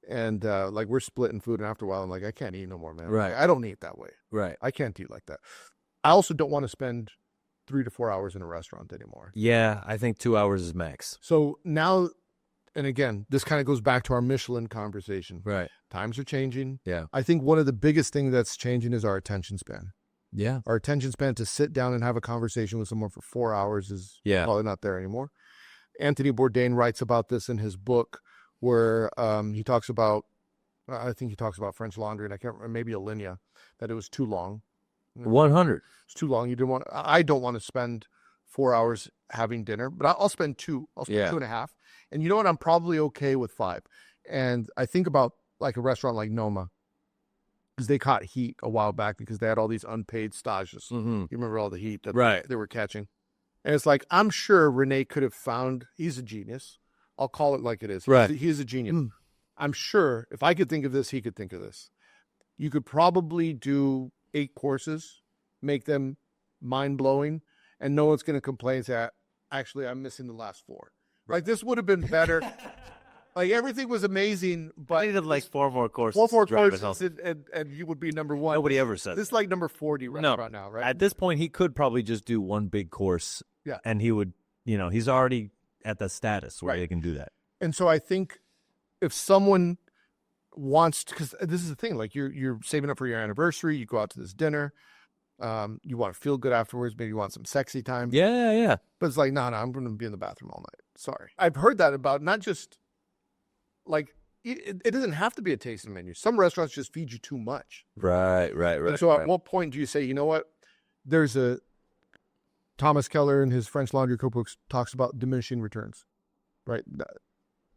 S3: and like we're splitting food. And after a while, I'm like, I can't eat no more, man.
S2: Right.
S3: I don't eat that way.
S2: Right.
S3: I can't eat like that. I also don't want to spend 3 to 4 hours in a restaurant anymore.
S2: Yeah, I think 2 hours is max.
S3: So now, and again, this kind of goes back to our Michelin conversation.
S2: Right.
S3: Times are changing.
S2: Yeah.
S3: I think one of the biggest things that's changing is our attention span.
S2: Yeah.
S3: Our attention span to sit down and have a conversation with someone for 4 hours is probably not there anymore. Anthony Bourdain writes about this in his book where he talks about, I think he talks about French Laundry, and I can't remember, maybe Alinea, that it was too long.
S2: 100.
S3: It's too long. I don't want to spend 4 hours having dinner, but I'll spend 2. I'll spend 2.5. And you know what? I'm probably okay with 5. And I think about like a restaurant like Noma, because they caught heat a while back because they had all these unpaid stages.
S2: Mm-hmm.
S3: You remember all the heat that they were catching. And it's like, I'm sure Renee could have found, he's a genius. I'll call it like it is.
S2: Right.
S3: He's a genius. I'm sure if I could think of this, he could think of this. You could probably do 8 courses, make them mind-blowing, and no one's going to complain and say, actually, I'm missing the last 4. Like, this would have been better. Like, everything was amazing, but
S2: I needed like 4 more courses.
S3: 4 more courses, and you would be number 1.
S2: Nobody ever said
S3: this is like number 40 restaurant now, right?
S2: At this point, he could probably just do one big course.
S3: Yeah.
S2: And he would, he's already at the status where he can do that.
S3: And so I think if someone wants to, because this is the thing, like you're saving up for your anniversary, you go out to this dinner, you want to feel good afterwards, maybe you want some sexy time.
S2: Yeah.
S3: But it's like, no, I'm going to be in the bathroom all night. Sorry. I've heard that about not just, like, it doesn't have to be a tasting menu. Some restaurants just feed you too much.
S2: Right.
S3: And so at what point do you say, you know what, there's a, Thomas Keller in his French Laundry cookbooks talks about diminishing returns, right?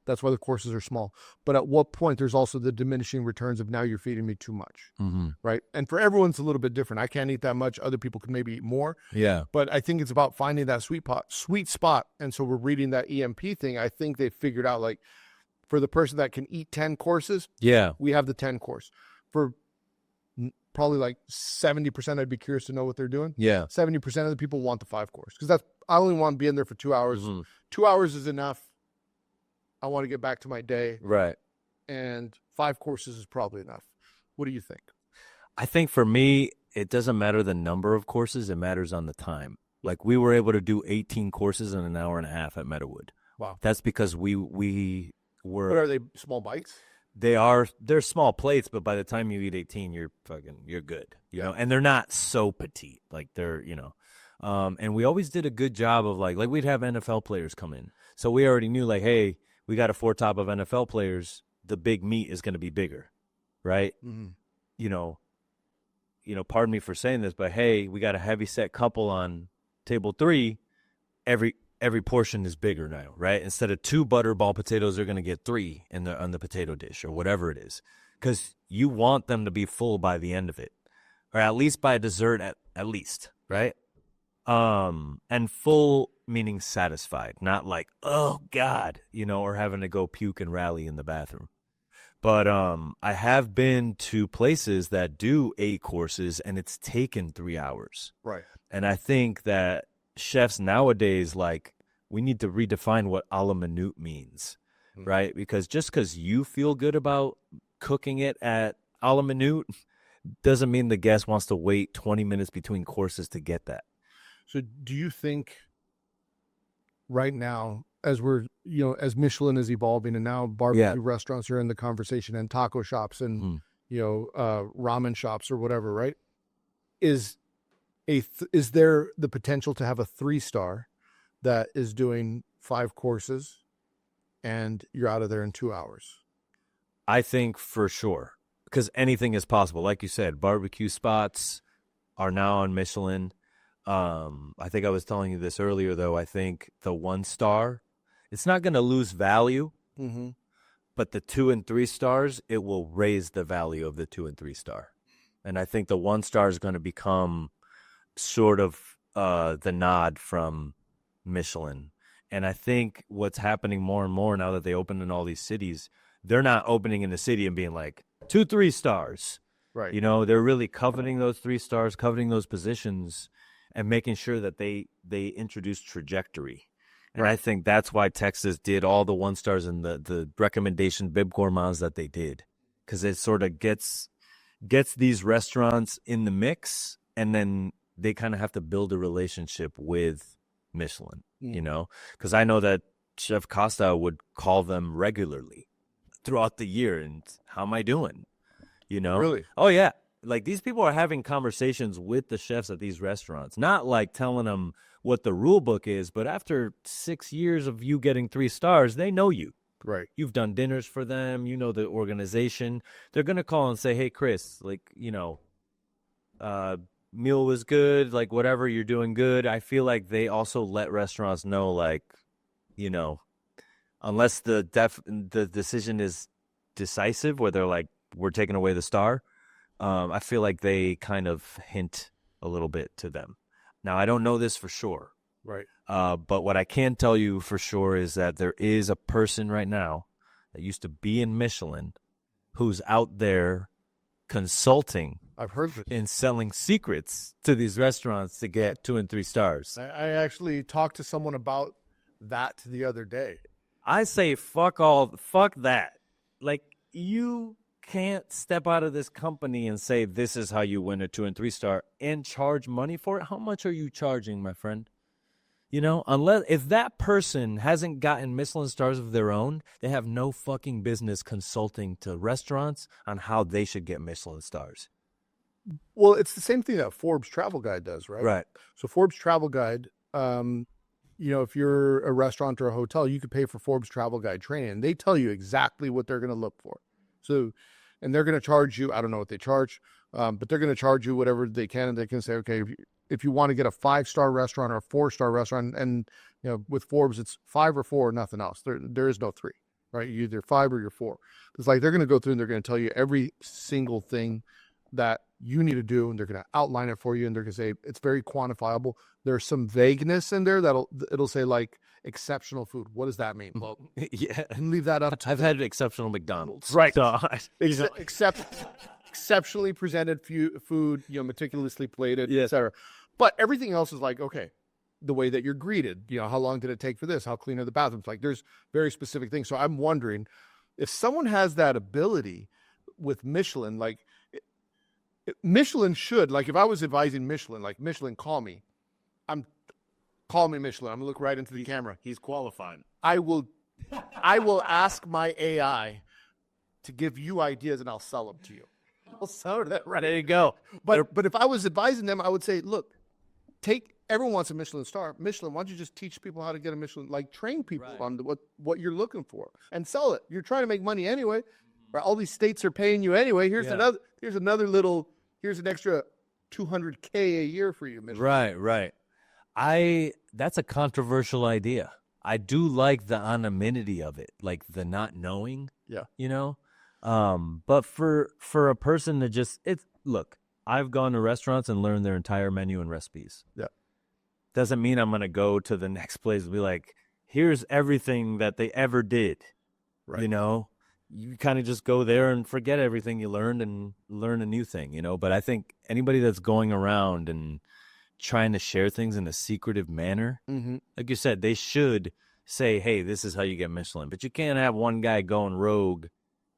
S3: That's why the courses are small. But at what point there's also the diminishing returns of now you're feeding me too much, right? And for everyone's a little bit different. I can't eat that much. Other people can maybe eat more.
S2: Yeah.
S3: But I think it's about finding that sweet spot. And so we're reading that EMP thing. I think they figured out, like, for the person that can eat 10 courses, we have the 10 course. For probably like 70%, I'd be curious to know what they're doing.
S2: Yeah.
S3: 70% of the people want the 5 course because I only want to be in there for 2 hours. 2 hours is enough. I want to get back to my day.
S2: Right.
S3: And 5 courses is probably enough. What do you think?
S2: I think for me, it doesn't matter the number of courses. It matters on the time. Like, we were able to do 18 courses in an hour and a half at Meadowood.
S3: Wow.
S2: That's because we were.
S3: But are they small bites?
S2: They're small plates, but by the time you eat 18, you're good, you know, and they're not so petite, like they're, and we always did a good job of like we'd have NFL players come in. So we already knew, like, hey, we got a 4 top of NFL players. The big meat is going to be bigger. Right. Pardon me for saying this, but hey, we got a heavy set couple on table 3. Every portion is bigger now, right? Instead of 2 butterball potatoes, they're going to get 3 on the potato dish or whatever it is, because you want them to be full by the end of it, or at least by dessert at least, right? And full meaning satisfied, not like, oh God, or having to go puke and rally in the bathroom. But I have been to places that do 8 courses and it's taken 3 hours,
S3: right?
S2: And I think that chefs nowadays, like, we need to redefine what a la minute means, right? Because just because you feel good about cooking it at a la minute doesn't mean the guest wants to wait 20 minutes between courses to get that.
S3: So do you think right now, as we're, as Michelin is evolving and now barbecue restaurants are in the conversation and taco shops and, ramen shops or whatever, right? Is there the potential to have a 3-star that is doing 5 courses and you're out of there in 2 hours?
S2: I think for sure, because anything is possible. Like you said, barbecue spots are now on Michelin. I think I was telling you this earlier, though. I think the 1-star, it's not going to lose value, but the 2 and 3 stars, it will raise the value of the 2 and 3 star. And I think the 1-star is going to become sort of the nod from Michelin. And I think what's happening more and more now that they open in all these cities, they're not opening in the city and being like 2 3 stars, right? They're really coveting those 3 stars, coveting those positions, and making sure that they introduce trajectory. And I think that's why Texas did all the 1 stars and the recommendation bib gourmands that they did, because it sort of gets these restaurants in the mix, and then they kind of have to build a relationship with Michelin, because I know that Chef Costa would call them regularly throughout the year. And how am I doing?
S3: Really?
S2: Oh, yeah. Like, these people are having conversations with the chefs at these restaurants, not like telling them what the rule book is, but after 6 years of you getting 3 stars, they know you.
S3: Right.
S2: You've done dinners for them. The organization. They're going to call and say, hey, Chris, like, meal was good, like, whatever, you're doing good. I feel like they also let restaurants know, like, unless the decision is decisive, where they're like, we're taking away the star, I feel like they kind of hint a little bit to them. Now, I don't know this for sure,
S3: Right.
S2: But what I can tell you for sure is that there is a person right now that used to be in Michelin who's out there consulting
S3: I've heard this.
S2: and selling secrets to these restaurants to get 2 and 3 stars.
S3: I actually talked to someone about that the other day.
S2: I say fuck that. Like, you can't step out of this company and say this is how you win a 2 and 3 star and charge money for it. How much are you charging, my friend? You know, if that person hasn't gotten Michelin stars of their own, they have no fucking business consulting to restaurants on how they should get Michelin stars.
S3: Well, it's the same thing that Forbes Travel Guide does, right?
S2: Right.
S3: So Forbes Travel Guide, if you're a restaurant or a hotel, you could pay for Forbes Travel Guide training. And they tell you exactly what they're going to look for. So, and they're going to charge you, I don't know what they charge, but they're going to charge you whatever they can. And they can say, okay, if you want to get a 5-star restaurant or a 4-star restaurant, and with Forbes, it's 5 or 4 or nothing else. There is no 3, right? You're either 5 or you're 4. It's like they're going to go through and they're going to tell you every single thing that you need to do, and they're going to outline it for you, and they're going to say it's very quantifiable. There's some vagueness in there it'll say like exceptional food. What does that mean? Well,
S2: Yeah.
S3: and leave that up.
S2: I've had exceptional McDonald's.
S3: Right.
S2: So,
S3: Exceptionally presented food, meticulously plated,
S2: Yes.
S3: etc. But everything else is like, okay, the way that you're greeted, how long did it take for this? How clean are the bathrooms? Like, there's very specific things. So I'm wondering if someone has that ability with Michelin, like Michelin should, like if I was advising Michelin, like Michelin, call me Michelin. I'm gonna look right into the camera.
S2: he's qualified.
S3: I will ask my AI to give you ideas, and I'll sell them to you. I'll sell that right.
S2: There you go.
S3: But if I was advising them, I would say, look, everyone wants a Michelin star. Michelin, why don't you just teach people how to get a Michelin, like train people on what you're looking for and sell it. You're trying to make money anyway. Right? All these states are paying you anyway. Here's an extra $200K a year for you, Michelin.
S2: Right. That's a controversial idea. I do like the anonymity of it, like the not knowing.
S3: Yeah.
S2: But for a person to look, I've gone to restaurants and learned their entire menu and recipes.
S3: Yeah.
S2: Doesn't mean I'm going to go to the next place and be like, here's everything that they ever did.
S3: Right.
S2: You kind of just go there and forget everything you learned and learn a new thing, But I think anybody that's going around and trying to share things in a secretive manner, like you said, they should say, hey, this is how you get Michelin. But you can't have one guy going rogue,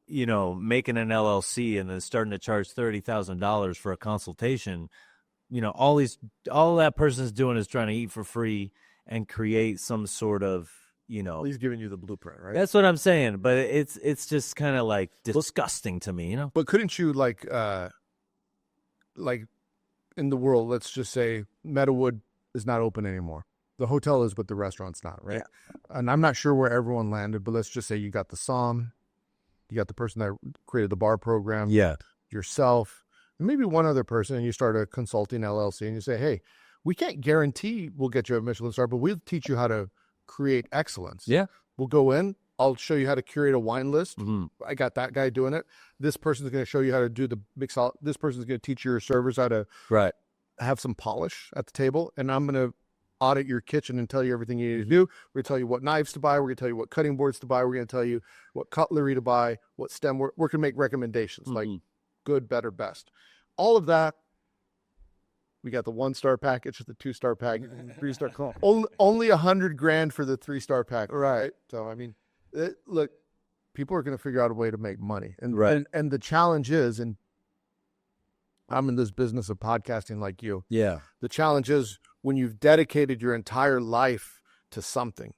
S2: making an LLC and then starting to charge $30,000 for a consultation. All that person's doing is trying to eat for free and create some sort of,
S3: He's giving you the blueprint, right?
S2: That's what I'm saying. But it's just kind of like disgusting to me,
S3: But couldn't you like in the world, let's just say Meadowood is not open anymore. The hotel is, but the restaurant's not, right?
S2: Yeah.
S3: And I'm not sure where everyone landed, but let's just say you got the SOM, you got the person that created the bar program, yourself, and maybe one other person, and you start a consulting LLC, and you say, hey, we can't guarantee we'll get you a Michelin star, but we'll teach you how to create excellence.
S2: Yeah.
S3: We'll go in. I'll show you how to curate a wine list.
S2: Mm-hmm.
S3: I got that guy doing it. This person's going to show you how to do the mix. This person's going to teach your servers how to have some polish at the table. And I'm going to audit your kitchen and tell you everything you need to do. We're going to tell you what knives to buy. We're going to tell you what cutting boards to buy. We're going to tell you what cutlery to buy, what stem. We're going to make recommendations like good, better, best. All of that. We got the 1-star package, the 2-star package, 3-star. Only $100,000 for the 3-star package. Right. So, I mean, look, people are going to figure out a way to make money. And the challenge is, and I'm in this business of podcasting like you.
S2: Yeah.
S3: The challenge is when you've dedicated your entire life to something,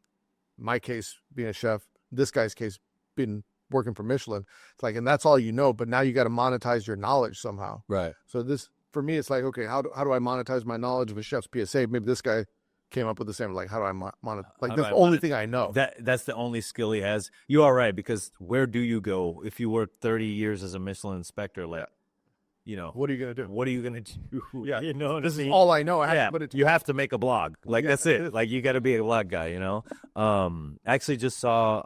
S3: in my case, being a chef, this guy's case, being working for Michelin. It's like, and that's all you know, but now you got to monetize your knowledge somehow.
S2: Right.
S3: So for me, it's like, okay, how do I monetize my knowledge of a chef's PSA? Maybe this guy came up with the same, like, how do I monetize? Like, that's the only thing I know.
S2: That's the only skill he has. You are right, because where do you go if you work 30 years as a Michelin inspector? Like,
S3: what are you going to do?
S2: What are you going to do?
S3: Yeah.
S2: This is
S3: all I know.
S2: You have to make a blog. Like, that's it. Like, you got to be a blog guy, Actually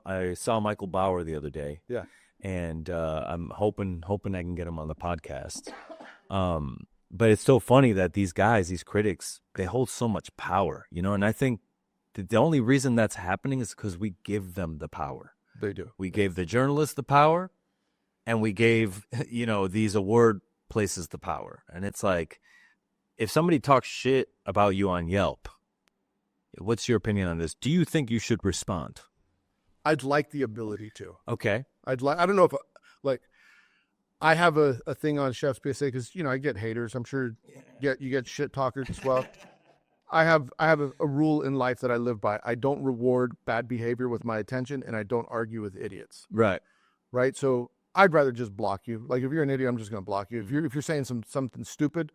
S2: I saw Michael Bauer the other day.
S3: Yeah.
S2: And I'm hoping I can get him on the podcast. But it's so funny that these guys, these critics, they hold so much power, you know? And I think the only reason that's happening is because we give them the power.
S3: They do.
S2: We gave the journalists the power, and we gave, you know, these award places the power. And it's like, if somebody talks shit about you on Yelp, what's your opinion on this? Do you think you should respond?
S3: I'd like the ability to.
S2: Okay.
S3: I don't know if, like, I have a thing on Chef's PSA because, you know, I get haters. I'm sure you get shit talkers as well. I have a rule in life that I live by. I don't reward bad behavior with my attention, and I don't argue with idiots.
S2: Right.
S3: Right? So I'd rather just block you. Like, if you're an idiot, I'm just going to block you. If you're saying something stupid,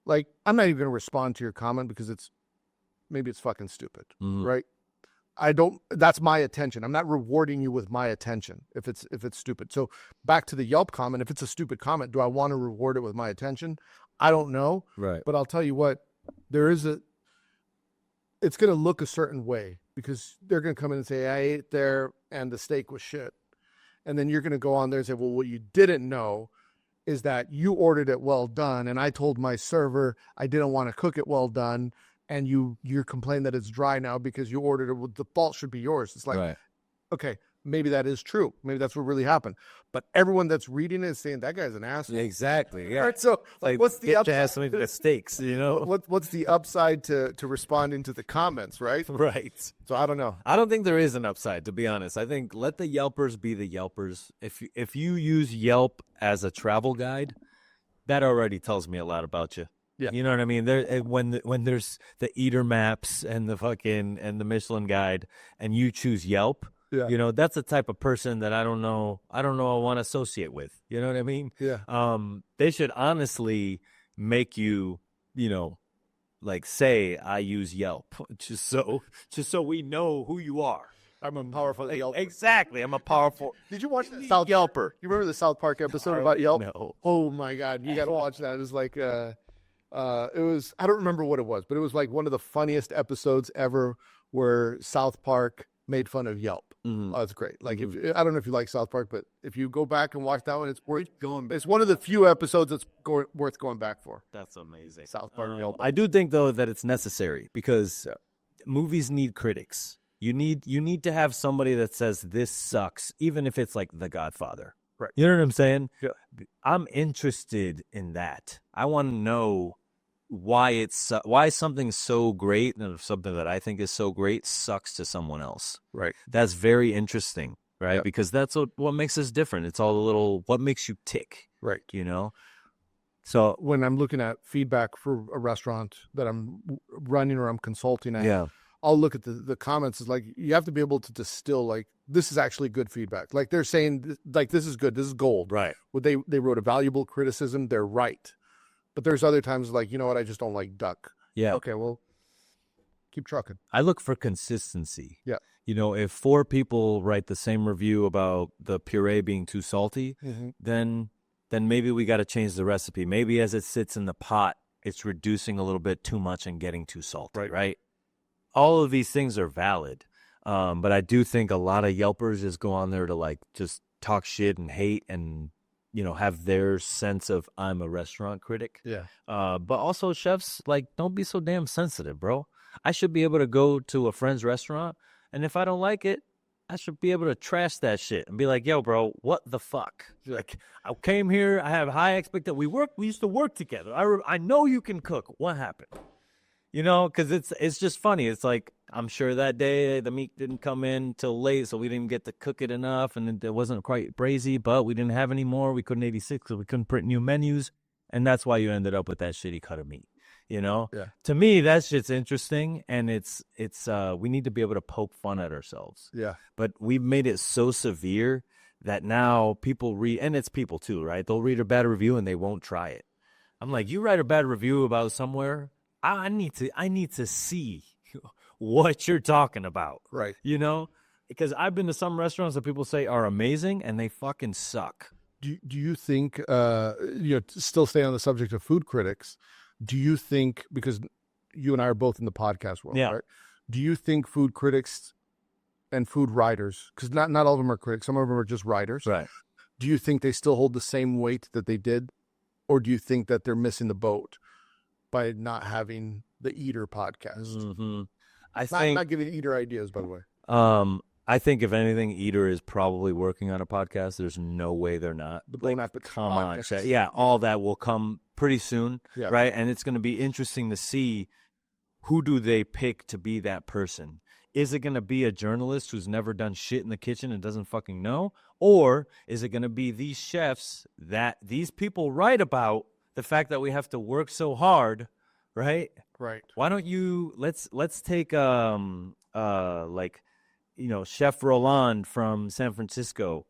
S3: like, I'm not even going to respond to your comment because maybe it's fucking stupid, right? That's my attention. I'm not rewarding you with my attention if it's stupid. So back to the Yelp comment, if it's a stupid comment, do I want to reward it with my attention? I don't know.
S2: Right.
S3: But I'll tell you what, it's going to look a certain way because they're going to come in and say, I ate there and the steak was shit. And then you're going to go on there and say, well, what you didn't know is that you ordered it well done. And I told my server I didn't want to cook it well done. And you're complaining that it's dry now because you ordered it. Well, the fault should be yours. It's like,
S2: right.
S3: Okay, maybe that is true. Maybe that's what really happened. But everyone that's reading it is saying that guy's an asshole.
S2: Exactly. Yeah.
S3: Right, so
S2: like,
S3: what's the
S2: upside? To have some mistakes, you know?
S3: What's the upside to responding to the comments, right?
S2: Right.
S3: So I don't know.
S2: I don't think there is an upside, to be honest. I think let the Yelpers be the Yelpers. If you use Yelp as a travel guide, that already tells me a lot about you.
S3: Yeah.
S2: You know what I mean? There when there's the eater maps and the Michelin guide and you choose Yelp,
S3: yeah.
S2: You know, that's the type of person that I don't know I want to associate with. You know what I mean?
S3: Yeah.
S2: They should honestly make you, you know, like say I use Yelp just so we know who you are.
S3: I'm a powerful Yelper.
S2: Exactly. I'm a powerful.
S3: Did you watch the South
S2: Yelper?
S3: You remember the South Park episode about Yelp?
S2: No.
S3: Oh my God, you got to watch that. It was like it was, I don't remember what it was, but it was like one of the funniest episodes ever where South Park made fun of Yelp.
S2: Mm-hmm.
S3: Oh, it's great. Like I don't know if you like South Park, but if you go back and watch that one, it's worth going. It's one of the few episodes that's worth going back for.
S2: That's amazing.
S3: South Park Yelp.
S2: I do think though that it's necessary because movies need critics. You need to have somebody that says this sucks, even if it's like The Godfather.
S3: Right.
S2: You know what I'm saying?
S3: Yeah.
S2: I'm interested in that. I want to know why something so great and something that I think is so great sucks to someone else.
S3: Right.
S2: That's very interesting, right?
S3: Yep.
S2: Because that's what makes us different. It's all the little what makes you tick.
S3: Right.
S2: You know? So
S3: when I'm looking at feedback for a restaurant that I'm running or I'm consulting at,
S2: yeah.
S3: I'll look at the comments. It's like you have to be able to distill like this is actually good feedback. Like they're saying like this is good, this is gold.
S2: Right.
S3: Well, they wrote a valuable criticism. They're right. But there's other times like, you know what, I just don't like duck.
S2: Yeah.
S3: Okay, well, keep trucking.
S2: I look for consistency.
S3: Yeah.
S2: You know, if 4 people write the same review about the puree being too salty, then maybe we got to change the recipe. Maybe as it sits in the pot, it's reducing a little bit too much and getting too salty, right? All of these things are valid. But I do think a lot of Yelpers just go on there to like just talk shit and hate and, you know, have their sense of I'm a restaurant critic.
S3: Yeah.
S2: But also chefs, like, don't be so damn sensitive, bro. I should be able to go to a friend's restaurant, and if I don't like it, I should be able to trash that shit and be like, yo, bro, what the fuck? Like, I came here, I have high expectations. We used to work together. I know you can cook. What happened? You know, because it's just funny. It's like, I'm sure that day the meat didn't come in till late, so we didn't get to cook it enough, and it wasn't quite brazy, but we didn't have any more. We couldn't 86 because we couldn't print new menus, and that's why you ended up with that shitty cut of meat. You know?
S3: Yeah.
S2: To me, that shit's interesting, and it's we need to be able to poke fun at ourselves.
S3: Yeah.
S2: But we've made it so severe that now people read, and it's people too, right? They'll read a bad review and they won't try it. I'm like, you write a bad review about somewhere, I need to see what you're talking about.
S3: Right.
S2: You know? Because I've been to some restaurants that people say are amazing and they fucking suck.
S3: Do you think, still staying on the subject of food critics, do you think, because you and I are both in the podcast world, right? Do you think food critics and food writers, because not all of them are critics, some of them are just writers.
S2: Right.
S3: Do you think they still hold the same weight that they did or do you think that they're missing the boat by not having the Eater podcast?
S2: Mm-hmm.
S3: Not giving Eater ideas, by the way.
S2: I think if anything, Eater is probably working on a podcast. There's no way they're not. Come on, yeah, all that will come pretty soon, right? And it's going to be interesting to see who do they pick to be that person. Is it going to be a journalist who's never done shit in the kitchen and doesn't fucking know? Or is it going to be these chefs that these people write about, the fact that we have to work so hard, right?
S3: Right.
S2: Why don't you, let's take, Chef Roland from San Francisco,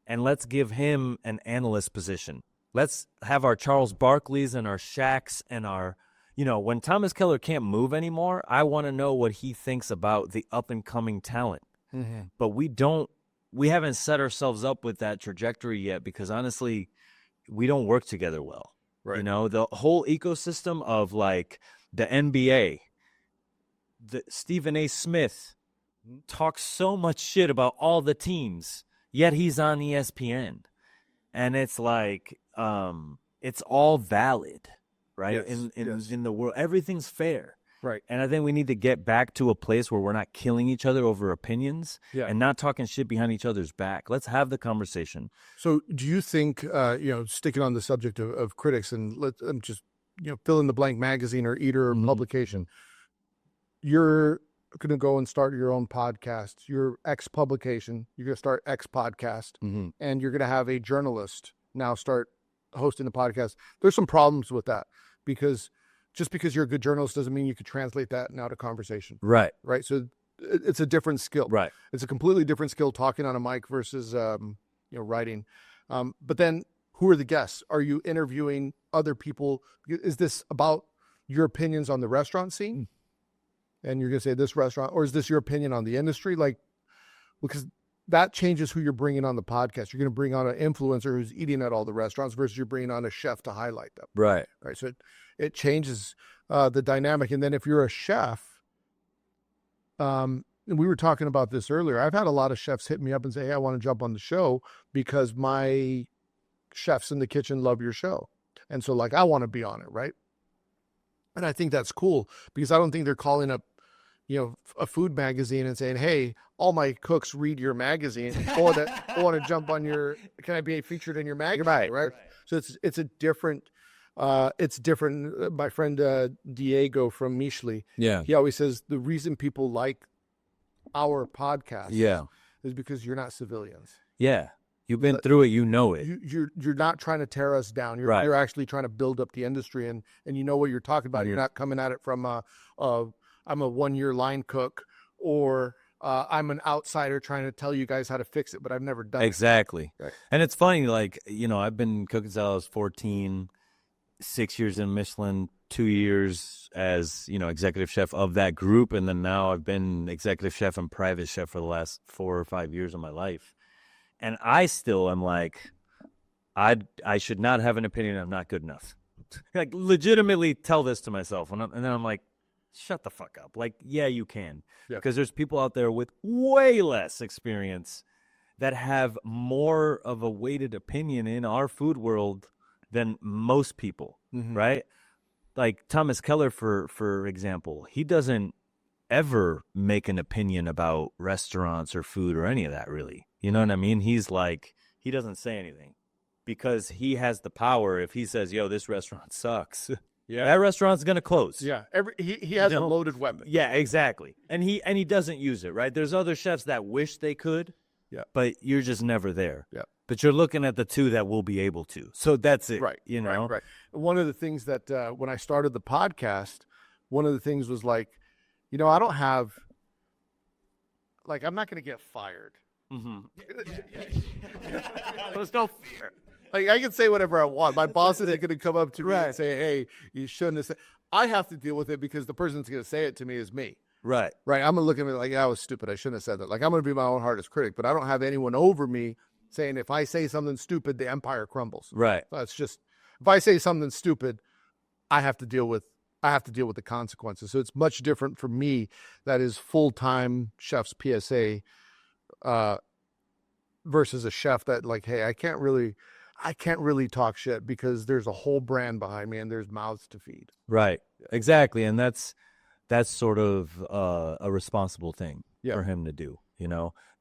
S2: and let's give him an analyst position. Let's have our Charles Barkleys and our Shaqs and our, when Thomas Keller can't move anymore, I want to know what he thinks about the up-and-coming talent.
S3: Mm-hmm.
S2: But we haven't set ourselves up with that trajectory yet because, honestly, we don't work together well.
S3: Right.
S2: The whole ecosystem of, like, the NBA, the Stephen A. Smith talks so much shit about all the teams, yet he's on ESPN. And it's like, it's all valid, right?
S3: Yes,
S2: in the world, everything's fair.
S3: Right.
S2: And I think we need to get back to a place where we're not killing each other over opinions and not talking shit behind each other's back. Let's have the conversation.
S3: So do you think, sticking on the subject of critics, and let's just, fill in the blank magazine or Eater publication, you're going to go and start your own podcast, your X publication, you're going to start X podcast, and you're going to have a journalist now start hosting the podcast. There's some problems with that because just because you're a good journalist doesn't mean you could translate that now to conversation.
S2: Right.
S3: Right. So it's a different skill.
S2: Right.
S3: It's a completely different skill talking on a mic versus, writing. But then who are the guests? Are you interviewing other people? Is this about your opinions on the restaurant scene? And you're going to say this restaurant, or is this your opinion on the industry? Because that changes who you're bringing on the podcast. You're going to bring on an influencer who's eating at all the restaurants versus you're bringing on a chef to highlight them.
S2: Right.
S3: Right. So it changes the dynamic. And then if you're a chef, and we were talking about this earlier, I've had a lot of chefs hit me up and say, hey, I want to jump on the show because my chefs in the kitchen love your show. And so I want to be on it. Right. And I think that's cool because I don't think they're calling up, a food magazine and saying, hey, all my cooks read your magazine. I want to jump on can I be featured in your magazine? Right. So it's a different, My friend Diego from Michelin, he always says the reason people like our podcast is because you're not civilians.
S2: Yeah. You've been through it, you know it.
S3: You're not trying to tear us down. You're actually trying to build up the industry, and you know what you're talking about. You're not coming at it from I'm a 1-year line cook, or I'm an outsider trying to tell you guys how to fix it, but I've never done it.
S2: Exactly.
S3: Right.
S2: And it's funny, I've been cooking since I was 14, 6 years in Michelin, 2 years as, executive chef of that group, and then now I've been executive chef and private chef for the last 4 or 5 years of my life. And I still am like, I should not have an opinion. I'm not good enough. Legitimately tell this to myself. And then I'm like, shut the fuck up. Yeah, you can. Because there's people out there with way less experience that have more of a weighted opinion in our food world than most people, right? Like Thomas Keller, for example, he doesn't ever make an opinion about restaurants or food or any of that, really. You know what I mean? He's like, he doesn't say anything because he has the power. If he says, yo, this restaurant sucks, that restaurant's going to close.
S3: Yeah. He has a loaded weapon.
S2: Yeah, exactly. And he doesn't use it, right? There's other chefs that wish they could, but you're just never there. Yeah. But you're looking at the two that will be able to. So that's it.
S3: Right.
S2: Right.
S3: One of the things that when I started the podcast, one of the things was I don't have, I'm not going to get fired.
S2: There's no fear.
S3: I can say whatever I want. My boss isn't going to come up to me and say, hey, you shouldn't have said. I have to deal with it because the person that's going to say it to me is me.
S2: Right.
S3: I'm going to look at it like, I was stupid. I shouldn't have said that. I'm going to be my own hardest critic, but I don't have anyone over me saying if I say something stupid, the empire crumbles.
S2: Right.
S3: That's just, if I say something stupid, I have to deal with the consequences. So it's much different for me. That is full-time chef's PSA versus a chef that hey, I I can't really talk shit because there's a whole brand behind me and there's mouths to feed.
S2: Right. Exactly. And that's sort of a responsible thing for him to do.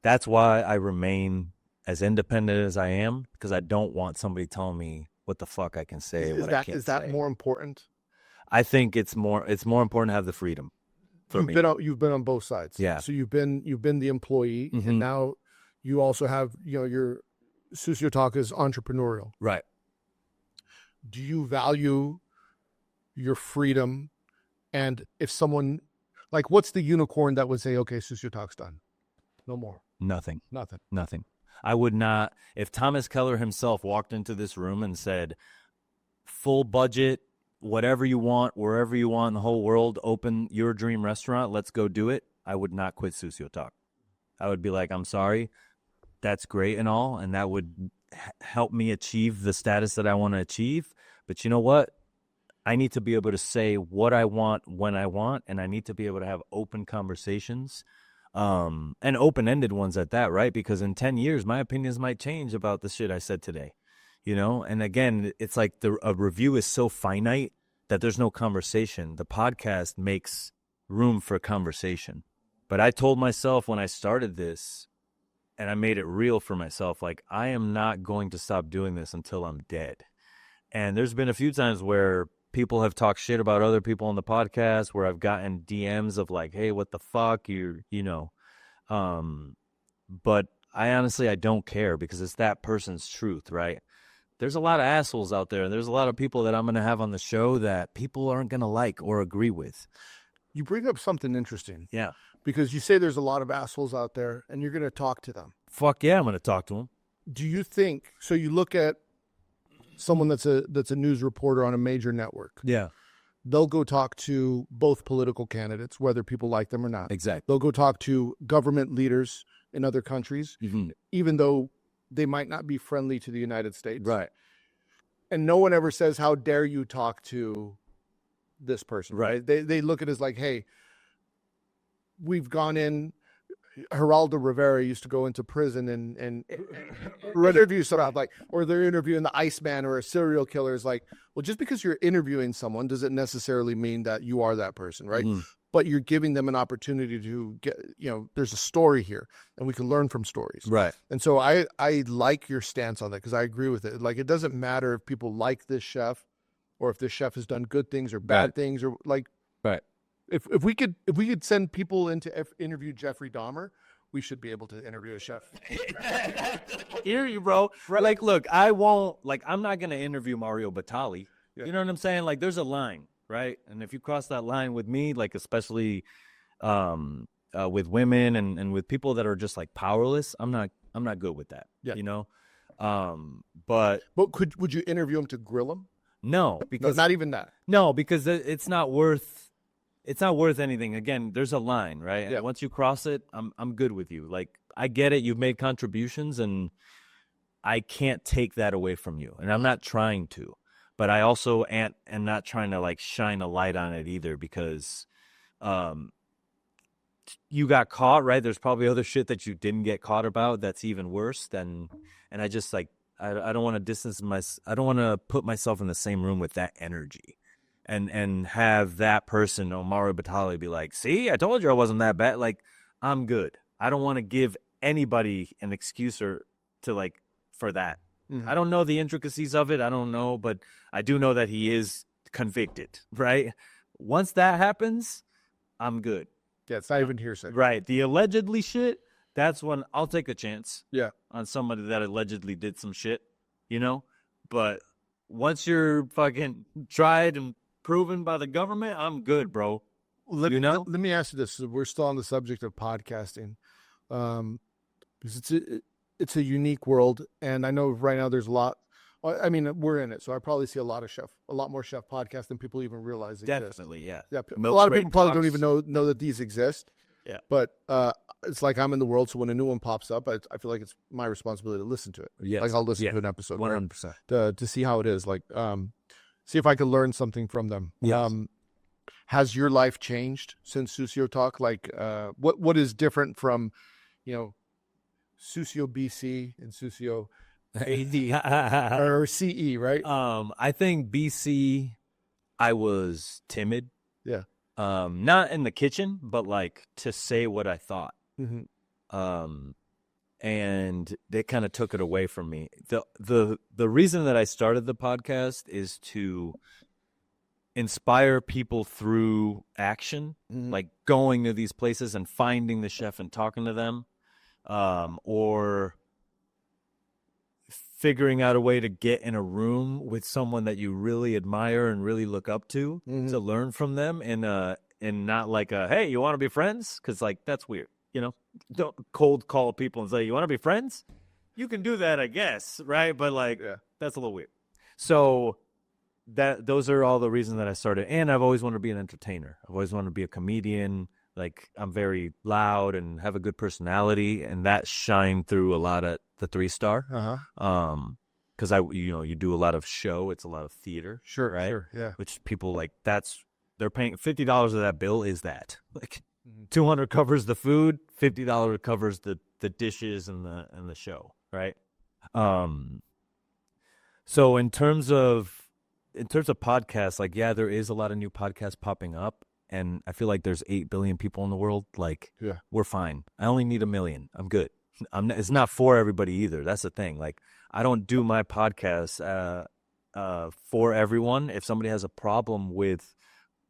S2: That's why I remain as independent as I am, because I don't want somebody telling me what the fuck I can say.
S3: Is that more important?
S2: I think it's more important to have the freedom.
S3: You've been on both sides.
S2: Yeah.
S3: So you've been the employee, and now you also have your Sucio Talk is entrepreneurial.
S2: Right.
S3: Do you value your freedom? And if someone, like, what's the unicorn that would say, okay, Sucio Talk's done? No more.
S2: Nothing.
S3: Nothing.
S2: I would not. If Thomas Keller himself walked into this room and said, full budget, whatever you want, wherever you want in the whole world, open your dream restaurant, let's go do it, I would not quit Sucio Talk. I would be like, I'm sorry, that's great and all, and that would help me achieve the status that I want to achieve. But you know what? I need to be able to say what I want when I want, and I need to be able to have open conversations, and open-ended ones at that, right? Because in 10 years, my opinions might change about the shit I said today. And again, it's like a review is so finite that there's no conversation. The podcast makes room for conversation. But I told myself when I started this, and I made it real for myself, like, I am not going to stop doing this until I'm dead. And there's been a few times where people have talked shit about other people on the podcast, where I've gotten DMs of like, hey, what the fuck, but I honestly don't care, because it's that person's truth, right? There's a lot of assholes out there. There's a lot of people that I'm going to have on the show that people aren't going to like or agree with.
S3: You bring up something interesting.
S2: Yeah.
S3: Because you say there's a lot of assholes out there and you're going to talk to them.
S2: Fuck yeah, I'm going to talk to them.
S3: Do you think, so you look at someone that's a news reporter on a major network.
S2: Yeah.
S3: They'll go talk to both political candidates, whether people like them or not.
S2: Exactly.
S3: They'll go talk to government leaders in other countries, even though they might not be friendly to the United States.
S2: Right.
S3: And no one ever says, how dare you talk to this person, right? They look at it as like, hey, we've gone in. Geraldo Rivera used to go into prison and interview someone, like, or they're interviewing the Iceman or a serial killer. Is like, well, just because you're interviewing someone doesn't necessarily mean that you are that person, right? But you're giving them an opportunity to get, there's a story here and we can learn from stories.
S2: Right.
S3: And so I like your stance on that, because I agree with it. Like, it doesn't matter if people like this chef or if this chef has done good things or bad things, or like,
S2: right.
S3: If we could send people in to interview Jeffrey Dahmer, we should be able to interview a chef.
S2: Hear you, bro. Right. Like, look, I'm not going to interview Mario Batali. Yeah. You know what I'm saying? Like, there's a line, right? And if you cross that line with me, like, especially with women and with people that are just like powerless, I'm not good with that. Yeah. But
S3: would you interview him to grill him?
S2: No, because
S3: not even that.
S2: No, because it's not worth anything. Again, there's a line, right? Yeah. And once you cross it, I'm good with you. Like, I get it. You've made contributions, and I can't take that away from you. And I'm not trying to, but I also am not trying to like shine a light on it either, because you got caught, right? There's probably other shit that you didn't get caught about that's even worse than. And I just like I don't want to I don't want to put myself in the same room with that energy. And have that person, Mario Batali, be like, see, I told you I wasn't that bad. Like, I'm good. I don't want to give anybody an excuse for that. I don't know the intricacies of it. I don't know, but I do know that he is convicted, right? Once that happens, I'm good.
S3: Yeah, it's not even hearsay.
S2: Right. The allegedly shit, that's when I'll take a chance.
S3: Yeah.
S2: On somebody that allegedly did some shit, But once you're fucking tried and proven by the government, I'm good, bro.
S3: Let me ask you this. We're still on the subject of podcasting, because it's a unique world, and I know right now there's a lot. I mean, we're in it, so I probably see a lot more chef podcasts than people even realize exist.
S2: Definitely, yeah.
S3: Yeah, a lot of people probably don't even know that these exist.
S2: Yeah,
S3: but it's like I'm in the world, so when a new one pops up, I feel like it's my responsibility to listen to it.
S2: Yes.
S3: Like, I'll listen to an episode
S2: 100%
S3: to see how it is. Like, see if I can learn something from them.
S2: Yes.
S3: Has your life changed since Sucio Talk? Like, what is different from, Sucio BC and Sucio
S2: AD.
S3: or CE, right?
S2: I think BC, I was timid.
S3: Yeah.
S2: Not in the kitchen, but like to say what I thought.
S3: Mm-hmm.
S2: And they kind of took it away from me. The reason that I started the podcast is to inspire people through action, like going to these places and finding the chef and talking to them, or figuring out a way to get in a room with someone that you really admire and really look up to learn from them, and not like hey, you want to be friends? Because like that's weird. Don't cold call people and say, you want to be friends? You can do that, I guess, right? But like, that's a little weird. So those are all the reasons that I started. And I've always wanted to be an entertainer. I've always wanted to be a comedian. Like, I'm very loud and have a good personality, and that shined through a lot of the 3-star. Because you do a lot of show. It's a lot of theater.
S3: Sure,
S2: right?
S3: Sure, yeah.
S2: Which people like. They're paying $50 of that bill. Is that like? $200 covers the food, $50 covers the dishes and the show, right? So in terms of podcasts, like there is a lot of new podcasts popping up, and I feel like there's 8 billion people in the world. Like we're fine. I only need 1 million. I'm good. It's not for everybody either. That's the thing. Like I don't do my podcast for everyone. If somebody has a problem with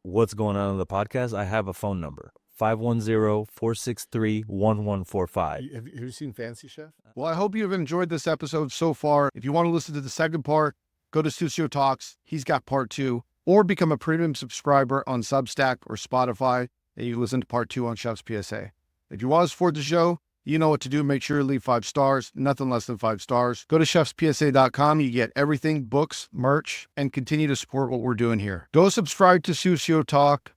S2: what's going on in the podcast, I have a phone number. 510-463-1145.
S3: Have you seen Fancy Chef?
S1: Well, I hope you've enjoyed this episode so far. If you want to listen to the second part, go to Sucio Talks. He's got part 2. Or become a premium subscriber on Substack or Spotify, and you listen to part 2 on Chef's PSA. If you want to support the show, you know what to do. Make sure you leave 5 stars, nothing less than 5 stars. Go to chefspsa.com. You get everything, books, merch, and continue to support what we're doing here. Go subscribe to Sucio Talk.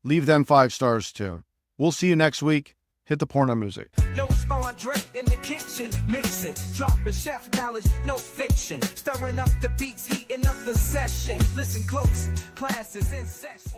S1: Leave them 5 stars too. We'll see you next week. Hit the porno music.
S4: No André in the kitchen, mixing, dropping chef knowledge, no fiction. Stirring up the beats, heating up the session. Listen close, classes in session.